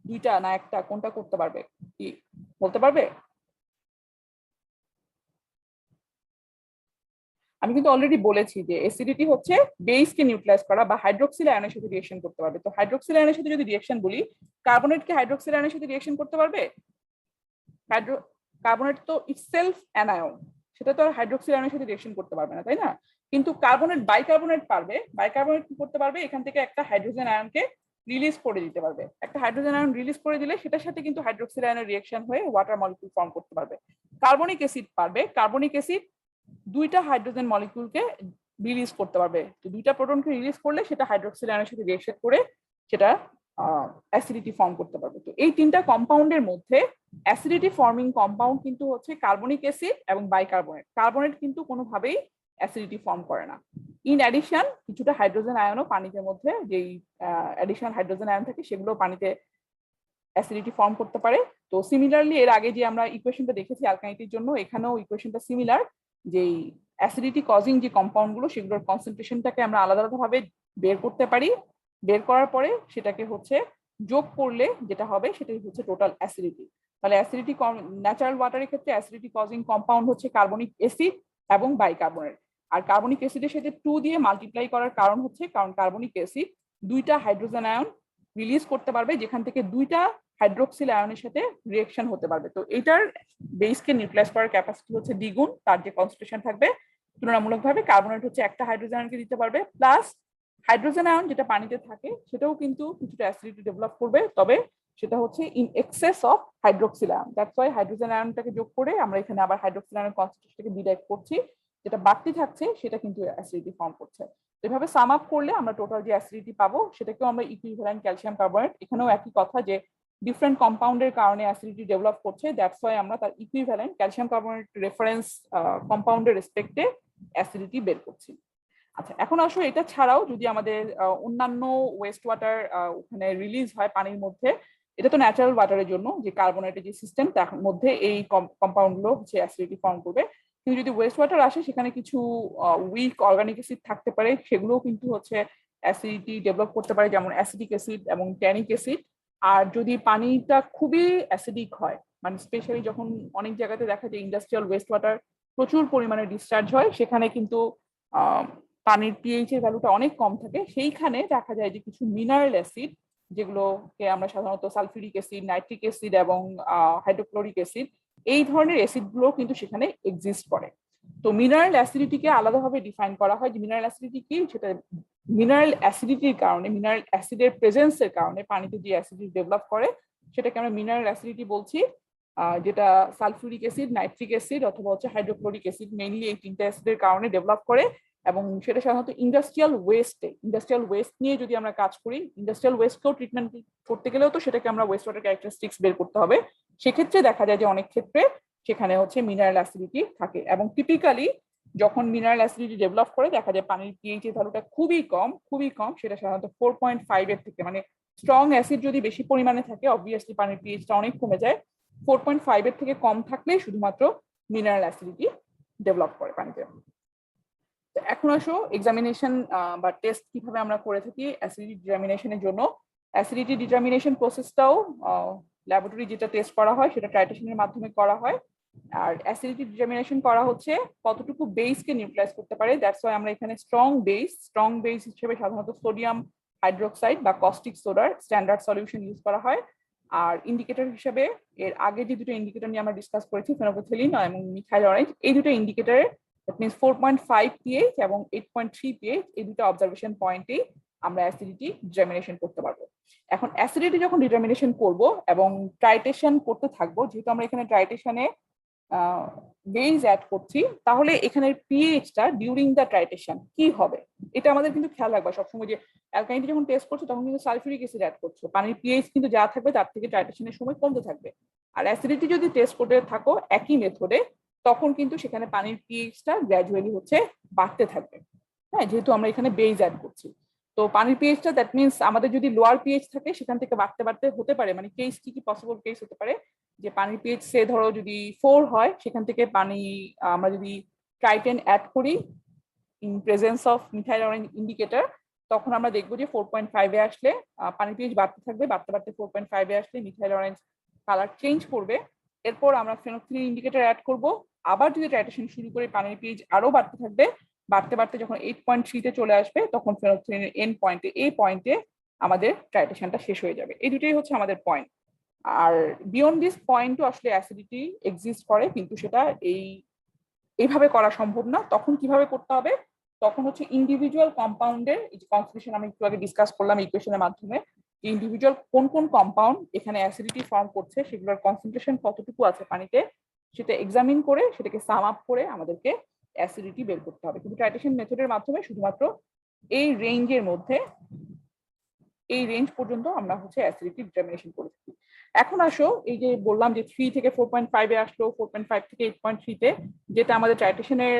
দুইটা না একটা, কোনটা করতে পারবে কি বলতে পারবে? আমি কিন্তু অলরেডি বলেছি যে অ্যাসিডিটি হচ্ছে বেসকে নিউট্রালাইজ করা বা হাইড্রোক্সিল আয়নের সাথে রিঅ্যাকশন করতে পারবে। তো হাইড্রোক্সিল আয়নের সাথে যদি রিঅ্যাকশন বলি, কার্বনেট কি হাইড্রোক্সিল আয়নের সাথে রিঅ্যাকশন করতে পারবে? কার্বনেট তো ইটসেলফ অ্যানায়ন, সেটা তো আর হাইড্রোক্সিল আয়নের সাথে রিঅ্যাকশন করতে পারবে না, তাই না? কিন্তু কার্বনেট বাইকার্বনেট পারবে। বাইকার্বনেট কি করতে পারবে? এখান থেকে একটা হাইড্রোজেন আয়নকে রিলিজ করে দিতে পারবে। একটা হাইড্রোজেন আয়ন রিলিজ করে দিলে সেটার সাথে কিন্তু হাইড্রোক্সিল আয়নের রিঅ্যাকশন হয়ে ওয়াটার মলিকিউল ফর্ম করতে পারবে। কার্বনিক অ্যাসিড পারবে। কার্বনিক অ্যাসিড দুইটা হাইড্রোজেন মলিকিউলকে রিলিজ করতে পারবে। তো দুইটা প্রোটনকে রিলিজ করলে সেটা হাইড্রোক্সিল আয়নের সাথে রিঅ্যাকশন করে সেটা অ্যাসিডিটি ফর্ম করতে পারবে। তো এই তিনটা কম্পাউন্ডের মধ্যে অ্যাসিডিটি ফর্মিং কম্পাউন্ড কিন্তু হচ্ছে কার্বনিক অ্যাসিড এবং বাইকার্বনেট। কার্বনেট কিন্তু কোনোভাবেই অ্যাসিডিটি ফর্ম করে না। ইন অ্যাডিশন কিছুটা হাইড্রোজেন আয়নও পানিতে মধ্যে যেই অ্যাডিশনাল হাইড্রোজেন আয়ন থাকে সেগুলো পানিতে অ্যাসিডিটি ফর্ম করতে পারে। তো সিমিলারলি এর আগে যে আমরা ইকুয়েশনটা দেখেছি অ্যালকানিটির জন্য, এখানেও ইকুয়েশনটা সিমিলার, যেই অ্যাসিডিটি কজিং যে কম্পাউন্ড গুলো সেগুলোর কনসেন্ট্রেশনটাকে আমরা আলাদা আলাদাভাবে বের করতে পারি। বের করার পরে সেটাকে হচ্ছে যোগ করলে যেটা হবে সেটাই হচ্ছে টোটাল অ্যাসিডিটি। তাহলে অ্যাসিডিটি ন্যাচারাল ওয়াটারের ক্ষেত্রে অ্যাসিডিটি কজিং কম্পাউন্ড হচ্ছে কার্বনিক অ্যাসিড এবং বাইকার্বনেট। আর কার্বনিক অ্যাসিডের সাথে 2 দিয়ে মাল্টিপ্লাই করার কারণ হচ্ছে কারণ কার্বনিক অ্যাসিড দুইটা হাইড্রোজেন আয়ন রিলিজ করতে পারবে যেখান থেকে দুইটা হাইড্রোক্সিল আয়নের সাথে রিঅ্যাকশন হতে পারবে। তো এটার বেসকে নিউট্রালাইজ করার ক্যাপাসিটি হচ্ছে দ্বিগুণ, তার যে কনসেন্ট্রেশন থাকবে তুলনামূলকভাবে কার্বনেট হচ্ছে একটা হাইড্রোজেন আয়নকে দিতে পারবে, প্লাস হাইড্রোজেন আয়ন যেটা পানিতে থাকে সেটাও কিন্তু কিছুটা অ্যাসিডিটি ডেভেলপ করবে, তবে সেটা হচ্ছে in excess of hydroxyl ion. That's why hydrogen আয়নটাকে যোগ করে আমরা এখানে আবার হাইড্রোক্সিল আয়নের কনসেন্ট্রেশনটাকে ডিরাইভ করছি, যেটা বাড়তি থাকছে সেটা কিন্তু অ্যাসিডিটি ফর্ম করছে। এভাবে সাম আপ করলে আমরা টোটাল যে অ্যাসিডিটি পাবো সেটাকেও আমরা ইকুইভ্যালেন্ট ক্যালসিয়াম কার্বনেট, এখানেও একই কথা যে ডিফারেন্ট কম্পাউন্ডের কারণে অ্যাসিডিটি ডেভেলপ করছে, দ্যাটস ওয়াই আমরা তার ইকুইভ্যালেন্ট ক্যালসিয়াম কার্বনেট রেফারেন্স কম্পাউন্ডের রেসপেক্টে অ্যাসিডিটি বের করছি। আচ্ছা, এখন আসলে এটা ছাড়াও যদি আমাদের অন্যান্য ওয়েস্ট ওয়াটার ওখানে রিলিজ হয় পানির মধ্যে, এটা তো ন্যাচারাল ওয়াটারের জন্য যে কার্বনেটের যে সিস্টেম তার মধ্যে এই কম্পাউন্ড গুলো হচ্ছে অ্যাসিডিটি ফর্ম করবে। কিন্তু যদি ওয়েস্ট ওয়াটার আসে সেখানে কিছু উইক অর্গানিক অ্যাসিড থাকতে পারে, সেগুলোও কিন্তু হচ্ছে অ্যাসিডিটি ডেভেলপ করতে পারে, যেমন অ্যাসিডিক অ্যাসিড এবং ট্যানিক অ্যাসিড। আর যদি পানিটা খুবই অ্যাসিডিক হয়, মানে স্পেশালি যখন অনেক জায়গাতে দেখা যায় ইন্ডাস্ট্রিয়াল ওয়েস্ট ওয়াটার প্রচুর পরিমাণে ডিসচার্জ হয়, সেখানে কিন্তু পানির পিএইচ এর ভ্যালুটা অনেক কম থাকে, সেইখানে দেখা যায় যে কিছু মিনারেল অ্যাসিড, যেগুলোকে আমরা সাধারণত সালফিউরিক অ্যাসিড, নাইট্রিক অ্যাসিড এবং হাইড্রোক্লোরিক অ্যাসিড, এই ধরনের অ্যাসিড গুলো কিন্তু সেখানে এক্সিস্ট করে। তো মিনারেল অ্যাসিডিটিকে আলাদাভাবে ডিফাইন করা হয় যে মিনারেল অ্যাসিডিটি কি, সেটা মিনারেল অ্যাসিডিটির কারণে, মিনারেল অ্যাসিডের প্রেজেন্সের কারণে পানিতে যে অ্যাসিডিটি ডেভেলপ করে সেটাকে আমরা মিনারেল অ্যাসিডিটি বলছি, যেটা সালফিউরিক অ্যাসিড, নাইট্রিক অ্যাসিড অথবা হচ্ছে হাইড্রোক্লোরিক অ্যাসিড, মেইনলি এই তিনটা অ্যাসিডের কারণে ডেভেলপ করে। এবং সেটা সাধারণত ইন্ডাস্ট্রিয়াল ওয়েস্ট নিয়ে যদি আমরা কাজ করি, ইন্ডাস্ট্রিয়াল ওয়েস্টকেও ট্রিটমেন্ট করতে গেলেও তো সেটাকে আমরা ওয়েস্ট ওয়াটার ক্যারেক্টারিস্টিক্স বের করতে হবে, সেক্ষেত্রে দেখা যায় যে অনেক ক্ষেত্রে সেখানে হচ্ছে মিনারেল অ্যাসিডিটি থাকে। এবং টিপিক্যালি যখন মিনারেল অ্যাসিডিটি ডেভেলপ করে দেখা যায় পানির পিএইচ এর ভ্যালুটা খুবই কম, সেটা সাধারণত 4.5 এর থেকে, মানে স্ট্রং অ্যাসিড যদি বেশি পরিমাণে থাকে অবভিয়াসলি পানির পিএইচটা অনেক কমে যায়, 4.5 এর থেকে কম থাকলে শুধুমাত্র মিনারেল অ্যাসিডিটি ডেভেলপ করে পানিতে। এখন আসো এক্সামিনেশন বা টেস্ট কিভাবে আমরা করে থাকি অ্যাসিডিটি ডিটারমিনেশনের জন্য। অ্যাসিডিটি ডিটারমিনেশন প্রসেসটাও ল্যাবরেটরি যেটা টেস্ট করা হয় সেটা ট্রাইটেশনের মাধ্যমে করা হয়। আর অ্যাসিডিটি ডিটারমিনেশন করা হচ্ছে কতটুকু বেসকে নিউট্রালাইজ করতে পারে, দ্যাটস ওয়াই আমরা এখানে স্ট্রং বেস হিসেবে সাধারণত সোডিয়াম হাইড্রোক্সাইড বা কস্টিক সোডার স্ট্যান্ডার্ড সলিউশন ইউজ করা হয়। আর ইন্ডিকেটর হিসেবে এর আগে যে দুটো ইন্ডিকেটর নিয়ে আমরা ডিসকাস করেছি, ফেনোক্সিলিন এবং মিথাইল অরেঞ্জ, এই দুটো ইন্ডিকেটরের that means 4.5 pH এবং 8.3 pH এই দুটো অবজারভেশন পয়েন্টেই আমরা অ্যাসিডিটি ডিটারমিনেশন করতে পারবো। এখন অ্যাসিডিটি যখন ডিটারমিনেশন করব এবং ট্রাইটেশন করতে থাকবো, যেহেতু আমরা এখানে ট্রাইটেশনে বেস অ্যাড করছি, তাহলে এখানের পিএইচটা ডিউরিং দ্য ট্রাইটেশন কি হবে এটা আমাদের কিন্তু খেয়াল রাখবা সবসময়, যে অ্যালকাইনিটি যখন টেস্ট করছো তখন কিন্তু সালফিউরিক অ্যাসিড অ্যাড করছো, পানির পিএইচ কিন্তু যা থাকবে তার থেকে ট্রাইটেশনের সময় কমতে থাকবে। আর অ্যাসিডিটি যদি টেস্ট করতে থাকো একই মেথডে, তখন কিন্তু সেখানে পানির পিএইচটা গ্র্যাজুয়ালি হচ্ছে বাড়তে থাকবে, হ্যাঁ, যেহেতু আমরা এখানে বেস অ্যাড করছি। তো পানির পিএইচটা দ্যাট মিনস আমাদের যদি লোয়ার পিএইচ থাকে সেখান থেকে বাড়তে হতে পারে, মানে কেস কি পসিবল কেস হতে পারে যে পানির পিএইচ সে ধরো যদি 4 হয়, সেখান থেকে পানি আমরা যদি ট্রাইটেন অ্যাড করি in presence of methyl orange indicator, তখন আমরা দেখবো যে 4.5 এ আসলে পানির পিএইচ বাড়তে থাকবে, বাড়তে 4.5 এ আসলে মিথাইল অরেঞ্জ কালার চেঞ্জ করবে। এরপর আমরা ফেনোক্সিলিন ইন্ডিকেটর অ্যাড করব, আবার যদি ট্রাইটেশন শুরু করে পানির পিএইচ আরো বাড়তে থাকবে, বাড়তে বাড়তে যখন 8.3 চলে আসবে তখন ফেনোথিলিনের এন্ড পয়েন্টে, এই পয়েন্টে আমাদের টাইট্রেশনটা শেষ হয়ে যাবে। এই দুটোই হচ্ছে আমাদের পয়েন্ট। আর বিয়ন্ড দিস পয়েন্টও আসলে অ্যাসিডিটি এক্সিস্ট করে, কিন্তু সেটা এইভাবে করা সম্ভব না। তখন কিভাবে করতে হবে? তখন হচ্ছে ইন্ডিভিজুয়াল কম্পাউন্ডের এই যে কনসেন্ট্রেশন আমি একটু আগে ডিসকাস করলাম ইকুয়েশনের মাধ্যমে, যে ইন্ডিভিজুয়াল কোন কোন কম্পাউন্ড এখানে অ্যাসিডিটি ফর্ম করছে, সেগুলোর কনসেন্ট্রেশন কতটুকু আছে পানিতে, সেটা এক্সামিন করে সেটাকে সাম আপ করে আমাদেরকে অ্যাসিডিটি বের করতে হবে। কিন্তু টাইট্রেশন মেথডের মাধ্যমে শুধুমাত্র এই রেঞ্জের মধ্যে, এই রেঞ্জ পর্যন্ত আমরা হচ্ছে অ্যাসিডিটি ডিটারমিনেশন করে থাকি। এখন আসো, এই যে বললাম যে 3 থেকে 4.5 এ আসলো, 4.5 থেকে 8.3 তে, যেটা আমাদের টাইট্রেশনের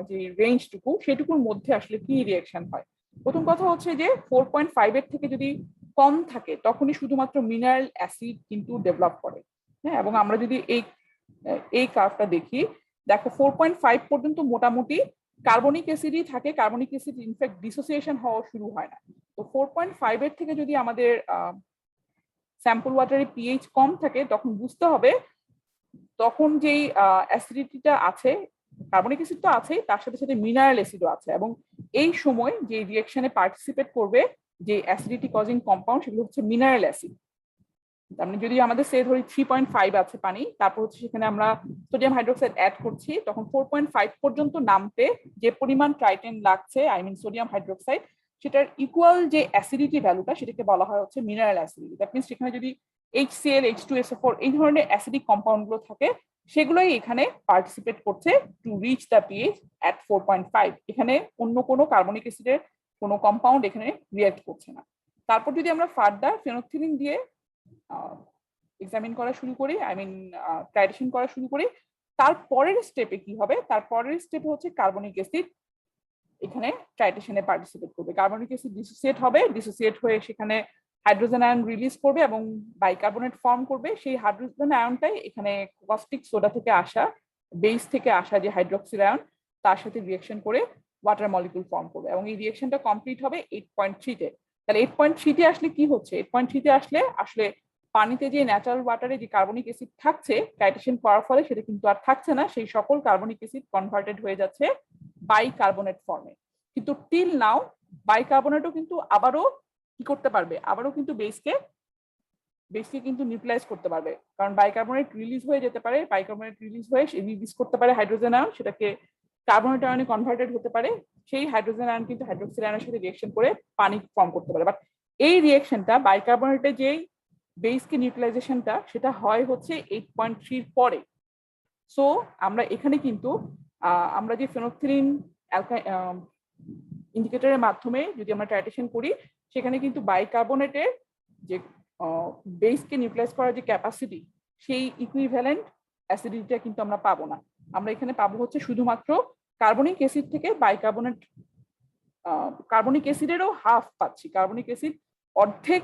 যে রেঞ্জটুকু, সেটুকুর মধ্যে আসলে কি রিঅ্যাকশন হয়। প্রথম কথা হচ্ছে যে 4.5 এর থেকে যদি কম থাকে তখনই শুধুমাত্র মিনারেল অ্যাসিড কিন্তু ডেভেলপ করে। হ্যাঁ, এবং আমরা যদি এই কার্ভটা দেখি, দেখো 4.5 পর্যন্ত মোটামুটি কার্বনিক অ্যাসিডই থাকে। কার্বনিক অ্যাসিড ইনফ্যাক্ট ডিসোসিয়েশন হওয়া শুরু হয় না। তো 4.5 এর থেকে যদি আমাদের স্যাম্পল ওয়াটারে পিএইচ কম থাকে, তখন বুঝতে হবে তখন যেই অ্যাসিডিটিটা আছে, কার্বনিক অ্যাসিড তো আছেই, তার সাথে সাথে মিনারেল অ্যাসিডও আছে। এবং এই সময় যে রিঅ্যাকশনে পার্টিসিপেট করবে যে অ্যাসিডিটি কজিং কম্পাউন্ড, সেগুলো হচ্ছে মিনারেল অ্যাসিড। মানে যদি আমাদের সে ধরি 3.5 আছে পানি, তারপর হচ্ছে সেখানে আমরা সোডিয়াম হাইড্রোক্সাইড অ্যাড করছি, তখন 4.5 পর্যন্ত নামতে যে পরিমাণ ট্রাইটেন লাগছে, আই মিন সোডিয়াম হাইড্রোক্সাইড, সেটার ইকুয়াল যে অ্যাসিডিটি ভ্যালুটা, সেটাকে বলা হয় হচ্ছে মিনারেল অ্যাসিডিটি। দ্যাট মিনস সেখানে যদি HCl, H2SO4 এই ধরনের অ্যাসিডিক কম্পাউন্ড গুলো থাকে, সেগুলোই এখানে পার্টিসিপেট করছে টু রিচ দ্য পিএইচ এট 4.5। এখানে অন্য কোনো কার্বনিক অ্যাসিডের কোনো কম্পাউন্ড এখানে রিঅ্যাক্ট করছে না। তারপর যদি আমরা ফার্দার ফেনোথিলিন দিয়ে এক্সামিন করা শুরু করি, আই মিন টাইট্রেশন করা শুরু করি, তারপরের স্টেপে কি হবে? তারপরের স্টেপে হচ্ছে কার্বনিক অ্যাসিড এখানে টাইট্রেশনে পার্টিসিপেট করবে। কার্বনিক অ্যাসিড ডিসোসিয়েট হবে, ডিসোসিয়েট হয়ে সেখানে হাইড্রোজেন আয়ন রিলিজ করবে এবং বাইকার্বনেট ফর্ম করবে। সেই হাইড্রোজেন আয়নটাই এখানে কস্টিক সোডা থেকে আসা, বেস থেকে আসা যে হাইড্রোক্সিল আয়ন, তার সাথে রিঅ্যাকশন করে ওয়াটার মলিকিউল ফর্ম করবে। এবং এই রিঅ্যাকশনটা কমপ্লিট হবে 8.3 তে। তাহলে 8.3 তে আসলে কি হচ্ছে? 8.3 তে আসলে পানিতে যে ন্যাচারাল ওয়াটারে যে কার্বনিক অ্যাসিড থাকছে টাইট্রেশন করার ফলে, সেটা কিন্তু আর থাকছে না। সেই সকল কার্বনিক অ্যাসিড কনভার্টেড হয়ে যাচ্ছে বাইকার্বনেট ফর্মে। কিন্তু টিল নাও বাইকার্বনেটও কিন্তু আবারও কি করতে পারবে? আবারও কিন্তু বেসকে কিন্তু নিউট্রালাইজ করতে পারবে, কারণ বাইকার্বনেট রিলিজ হয়ে যেতে পারে। বাইকার্বনেট রিলিজ হয়ে রিলিজ করতে পারে হাইড্রোজেন আয়ন, সেটাকে কার্বনেট আয়নে কনভার্টেড হতে পারে। সেই হাইড্রোজেন আয়ন কিন্তু হাইড্রোক্সিল আয়নের সাথে রিঅ্যাকশন করে পানি ফর্ম করতে পারে। বাট এই রিঅ্যাকশনটা বাইকার্বনেটে যেই বেসকে নিউট্রালাইজেশনটা, সেটা হয় হচ্ছে 8.3 পরে। সো আমরা এখানে কিন্তু আমরা যে ফেনোথিলিন ইন্ডিকেটরের মাধ্যমে যদি আমরা টাইট্রেশন করি, সেখানে কিন্তু বাইকার্বনেটের যে বেসকে নিউট্রালাইজ করার যে ক্যাপাসিটি, সেই ইকুইভ্যালেন্ট অ্যাসিডিটিটা কিন্তু আমরা পাবো না। আমরা এখানে পাবো হচ্ছে শুধুমাত্র কার্বনিক অ্যাসিড থেকে বাইকার্বনেট, কার্বনিক অ্যাসিডেরও হাফ পাচ্ছি। কার্বনিক অ্যাসিড অর্ধেক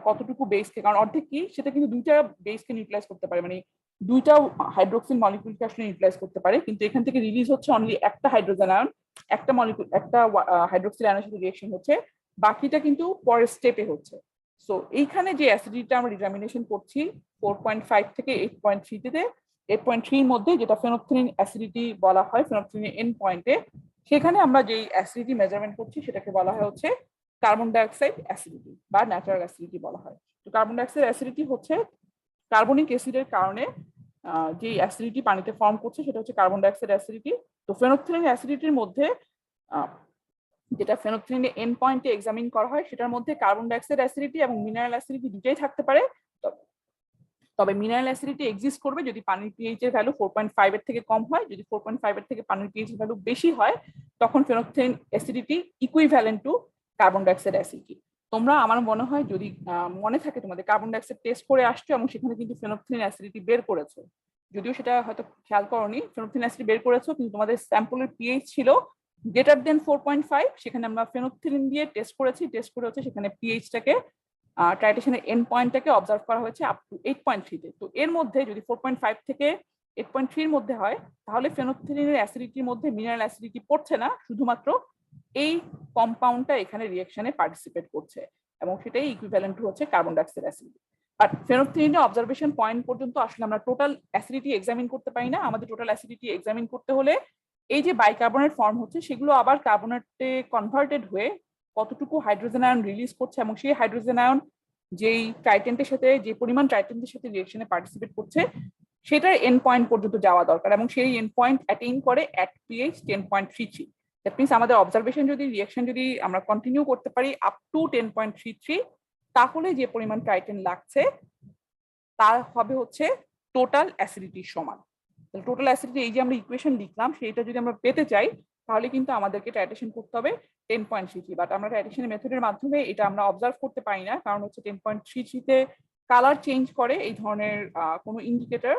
কতটুকু বেসকে, কারণ অর্ধেক কি, সেটা কিন্তু দুইটা বেসকে নিউট্রালাইজ করতে পারে, মানে দুইটা হাইড্রোক্সিল মলিকিউলকে আসলে নিউট্রালাইজ করতে পারে। কিন্তু এখান থেকে রিলিজ হচ্ছে অনলি একটা হাইড্রোজেন আয়ন, একটা মলিকিউল, একটা হাইড্রোক্সিল আয়নের সাথে রিঅ্যাকশন হচ্ছে, বাকিটা কিন্তু পরের স্টেপে হচ্ছে। সো এইখানে যে অ্যাসিডিটিটা আমরা ডিটারমিনেশন করছি 4.5 থেকে 8.3 তে, 8.3 এর মধ্যে যেটা ফেনোথিলিন অ্যাসিডিটি বলা হয়, ফেনোথিলিনের এন্ড পয়েন্টে, সেখানে আমরা যেই অ্যাসিডিটি মেজারমেন্ট করছি সেটাকে বলা হয় হচ্ছে কার্বন ডাইঅক্সাইড অ্যাসিডিটি বা ন্যাচারাল অ্যাসিডিটি বলা হয়। তো কার্বন ডাইঅক্সাইড অ্যাসিডিটি হচ্ছে কার্বনিক অ্যাসিডের কারণে যে অ্যাসিডিটি পানিতে ফর্ম করছে, সেটা হচ্ছে কার্বন ডাইঅক্সাইড অ্যাসিডিটি। তো ফেনোথিলিন অ্যাসিডিটির মধ্যে যেটা ফেনোথিলিনের এন্ড পয়েন্টে এক্সামিন করা হয়, সেটার মধ্যে কার্বন ডাইঅক্সাইড অ্যাসিডিটি এবং মিনারেল অ্যাসিডিটি দুটোই থাকতে পারে। তবে মিনারেল অ্যাসিডিটি এক্সিস্ট করবে যদি পানির পিএইচ এর ভ্যালু 4.5 এর থেকে কম হয়। যদি 4.5 এর থেকে পানির পিএইচ এর ভ্যালু বেশি হয়, তখন phenolphthalein acidity equivalent to carbon dioxide acidity. তোমরা, আমার মনে হয় যদি মনে থাকে তোমাদের, কার্বন ডাইঅক্সাইড টেস্ট করে আসছো এবং সেখানে কিন্তু ফেনোথিলিন অ্যাসিডিটি বের করেছো, যদিও সেটা হয়তো খেয়াল করোনি। ফেনোথিলিন অ্যাসিড বের করেছো, কিন্তু তোমাদের স্যাম্পলের পিএইচ ছিল গ্রেটার দেন 4.5। সেখানে আমরা ফেনোথিলিন দিয়ে টেস্ট করেছি, টেস্ট করে হচ্ছে সেখানে পিএইচটাকে, টাইট্রেশনের এন্ড পয়েন্টটাকে অবজার্ভ করা হয়েছে আপ টু 8.3 তে। তো এর মধ্যে যদি 4.5 থেকে 8.3 এর মধ্যে হয়, তাহলে ফেনোথিলিনের অ্যাসিডিটির মধ্যে মিনারেল অ্যাসিডিটি পড়ছে না, শুধুমাত্র এই কম্পাউন্ডটা এখানে রিঅ্যাকশনে পার্টিসিপেট করছে, এবং সেটাই ইকুইভ্যালেন্ট হচ্ছে কার্বন ডাইঅক্সাইড অ্যাসিডিটি। বাট ফেনোথিলিনের অবজারভেশন পয়েন্ট পর্যন্ত আসলে আমরা টোটাল অ্যাসিডিটি এক্সামিন করতে পারি না। আমাদের টোটাল অ্যাসিডিটি এক্সামিন করতে হলে এই যে বাইকার্বনেট ফর্ম হচ্ছে সেগুলো আবার কার্বনেটে কনভার্টেড হয়ে কতটুকু হাইড্রোজেন আয়ন রিলিজ করছে এবং সেই হাইড্রোজেন আয়ন যেই ট্রাইটেন্টের সাথে যে পরিমাণ ট্রাইটেন্টের সাথে রিয়েকশনে পার্টিসিপেট করছে সেটার এন্ড পয়েন্ট পর্যন্ত যাওয়া দরকার এবং সেই এন্ড পয়েন্ট অ্যাটেইন করে অ্যাট পিএইচ 10.33। দ্যাট মিনস আমাদের অবজারভেশন যদি রিয়েকশন যদি আমরা কন্টিনিউ করতে পারি আপ টু 10.33, তাহলে যে পরিমাণ ট্রাইটেন লাগছে তা হবে হচ্ছে টোটাল অ্যাসিডিটির সমান। টোটাল অ্যাসিডিটি এই যে আমরা ইকুয়েশন লিখলাম সেইটা যদি আমরা পেতে চাই তাহলে কিন্তু আমাদেরকে টাইট্রেশন করতে হবে 10.33, বাট আমরা টাইট্রেশনের মেথডের মাধ্যমে এটা আমরা অবজার্ভ করতে পারি না, কারণ হচ্ছে 10.33 তে কালার চেঞ্জ করে এই ধরনের কোনো ইন্ডিকেটর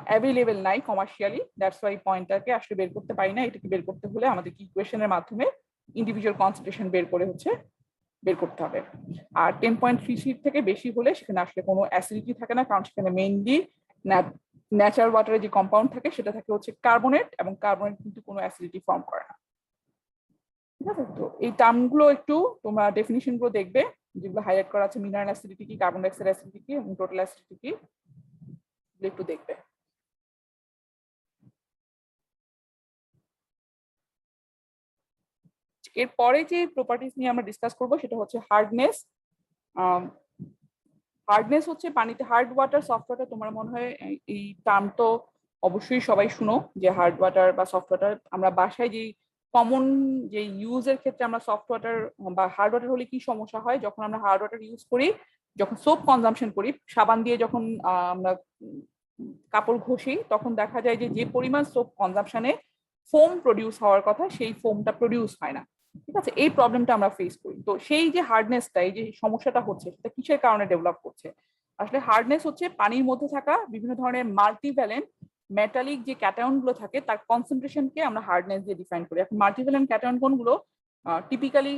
অ্যাভেলেবেল নাই কমার্শিয়ালি। দ্যাটস ওয়াই পয়েন্টটাকে আসলে বের করতে পারি না। এটাকে বের করতে হলে আমাদের ইকুয়েশনের মাধ্যমে ইন্ডিভিজুয়াল কনসেন্ট্রেশন বের করতে হবে। আর 10.33 থেকে বেশি হলে সেখানে আসলে কোনো অ্যাসিডিটি থাকে না, কারণ সেখানে মেইনলি ন্যাচারাল ওয়াটারের যে কম্পাউন্ড থাকে সেটা থাকে হচ্ছে কার্বনেট, এবং কার্বনেট কিন্তু কোনো অ্যাসিডিটি ফর্ম করে না। ঠিক আছে, তো এই টার্মগুলো একটু তোমরা ডেফিনিশন গুলো দেখবে যেগুলো হাইলাইট করা আছে, মিনারেল অ্যাসিডিটি কি, কার্বন ডাইঅক্সাইড অ্যাসিডিটি কি এবং টোটাল অ্যাসিডিটি কি, একটু দেখবে। এরপরে যে প্রপার্টিজ নিয়ে আমরা ডিসকাস করব সেটা হচ্ছে হার্ডনেস। হার্ডনেস হচ্ছে পানিতে হার্ড ওয়াটার, সফট ওয়াটার। তোমার মনে হয় এই টার্ম তো অবশ্যই সবাই শুনো যে হার্ড ওয়াটার বা সফট ওয়াটার। আমরা বাসায় যে কমন যে ইউজের ক্ষেত্রে আমরা সফট ওয়াটার বা হার্ড ওয়াটার হলে কি সমস্যা হয়, যখন আমরা হার্ড ওয়াটার ইউজ করি, যখন সোপ কনজাম্পশন করি, সাবান দিয়ে যখন আমরা কাপড় ঘষি, তখন দেখা যায় যে যে পরিমাণ সোপ কনজাম্পশনে ফোম প্রডিউস হওয়ার কথা সেই ফোমটা প্রডিউস হয় না। ঠিক আছে, এই প্রবলেমটা আমরা ফেস করি। তো সেই যে হার্ডনেসটা, এই যে সমস্যাটা হচ্ছে, সেটা কিসের কারণে ডেভেলপ করছে? আসলে হার্ডনেস হচ্ছে পানির মধ্যে থাকা বিভিন্ন ধরনের মাল্টিভ্যালেন্ট মেটালিক যে ক্যাটায়ন গুলো থাকে তার কনসেন্ট্রেশনকে আমরা হার্ডনেস দিয়ে ডিফাইন করি। এখন মাল্টিভ্যালেন্ট ক্যাটায়ন কোনগুলো? টিপিক্যালি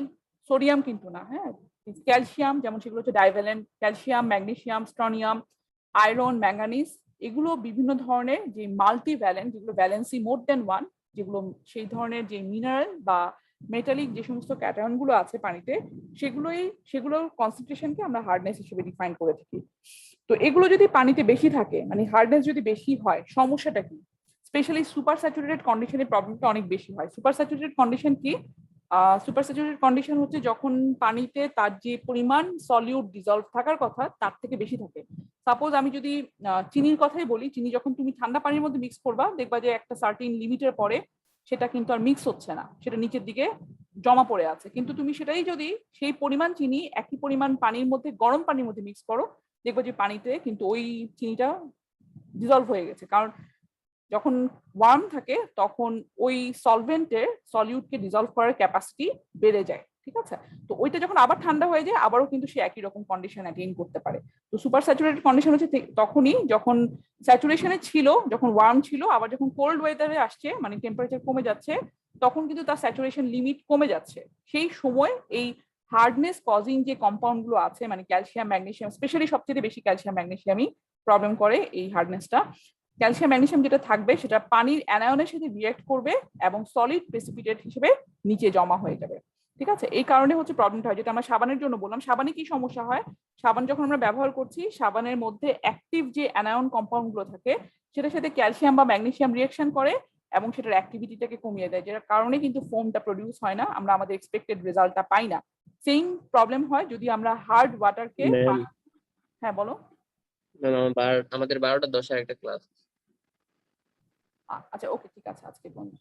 সোডিয়াম কিন্তু না, হ্যাঁ, ক্যালসিয়াম, যেমন সেগুলো হচ্ছে divalent calcium, magnesium, স্ট্রনিয়াম, iron, manganese. এগুলো বিভিন্ন ধরনের যে মাল্টিভ্যালেন্ট, যেগুলো ভ্যালেন্সি মোর দেন ওয়ান, যেগুলো সেই ধরনের যে মিনারেল বা মেটালিক যে সমস্ত ক্যাটায়ন গুলো আছে পানিতে, সেগুলোর কনসেন্ট্রেশনকে আমরা হার্ডনেস হিসেবে ডিফাইন করে থাকি। তো এগুলো যদি পানিতে বেশি থাকে, মানে হার্ডনেস যদি বেশি হয়, সমস্যাটা কি? স্পেশালি সুপার স্যাচুরেটেড কন্ডিশনের প্রবলেমটা অনেক বেশি হয়। সুপার স্যাচুরেটেড কন্ডিশন কি? সুপার স্যাচুরেটেড কন্ডিশন হচ্ছে যখন পানিতে তার যে পরিমাণ সলিউট ডিজলভ থাকার কথা তার থেকে বেশি থাকে। সাপোজ আমি যদি চিনির কথাই বলি, চিনি যখন তুমি ঠান্ডা পানির মধ্যে মিক্স করবা, দেখবা যে একটা সার্টিন লিমিটের পরে সেটা কিন্তু আর মিক্স হচ্ছে না, সেটা নিচের দিকে জমা পড়ে আছে। কিন্তু তুমি সেটাই যদি সেই পরিমাণ চিনি একই পরিমাণ পানির মধ্যে, গরম পানির মধ্যে মিক্স করো, দেখবো যে পানিতে কিন্তু ওই চিনিটা ডিজলভ হয়ে গেছে। কারণ যখন ওয়ার্ম থাকে তখন ওই সলভেন্টের সলিউটকে ডিজলভ করার ক্যাপাসিটি বেড়ে যায়। ঠিক আছে, তো ওইটা যখন আবার ঠান্ডা হয়ে যায় আবারও কিন্তু সে একই রকম কন্ডিশন অ্যাটেইন করতে পারে। তো সুপার স্যাচুরেটেড কন্ডিশন হচ্ছে তখনই যখন স্যাচুরেশনে ছিল, যখন ওয়ার্ম ছিল, আবার যখন কোল্ড ওয়েদারে আসছে, মানে টেম্পারেচার কমে যাচ্ছে, তখন কিন্তু তার স্যাচুরেশন লিমিট কমে যাচ্ছে। সেই সময় এই হার্ডনেস কজিং যে কম্পাউন্ড গুলো আছে, মানে ক্যালসিয়াম, ম্যাগনেসিয়াম, স্পেশালি সবচেয়ে বেশি ক্যালসিয়াম ম্যাগনেসিয়ামই প্রবলেম করে এই হার্ডনেসটা। ক্যালসিয়াম ম্যাগনেসিয়াম যেটা থাকবে সেটা পানির অ্যানায়নের সাথে রিঅ্যাক্ট করবে এবং সলিড প্রেসিপিটেট হিসেবে নিচে জমা হয়ে যাবে। ঠিক আছে, এই কারণে হচ্ছে প্রবলেমটা হয়, যেটা আমরা সাবানের জন্য বললাম। সাবানে কি সমস্যা হয়? সাবান যখন আমরা ব্যবহার করছি, সাবানের মধ্যে অ্যাক্টিভ যে অ্যানায়ন কম্পাউন্ড গুলো থাকে সেটার সাথে ক্যালসিয়াম বা ম্যাগনেসিয়াম রিঅ্যাকশন করে এবং সেটার অ্যাক্টিভিটিটাকে কমিয়ে দেয়, যেটার কারণে কিন্তু ফোমটা প্রডিউস হয় না, আমরা আমাদের এক্সপেক্টেড রেজাল্টটা পাই না। সেম প্রবলেম হয় যদি আমরা হার্ড ওয়াটারকে। হ্যাঁ বলো। আমাদের 12টা 10 একটা ক্লাস। আচ্ছা, ওকে, ঠিক আছে, আজকে বন্ধ।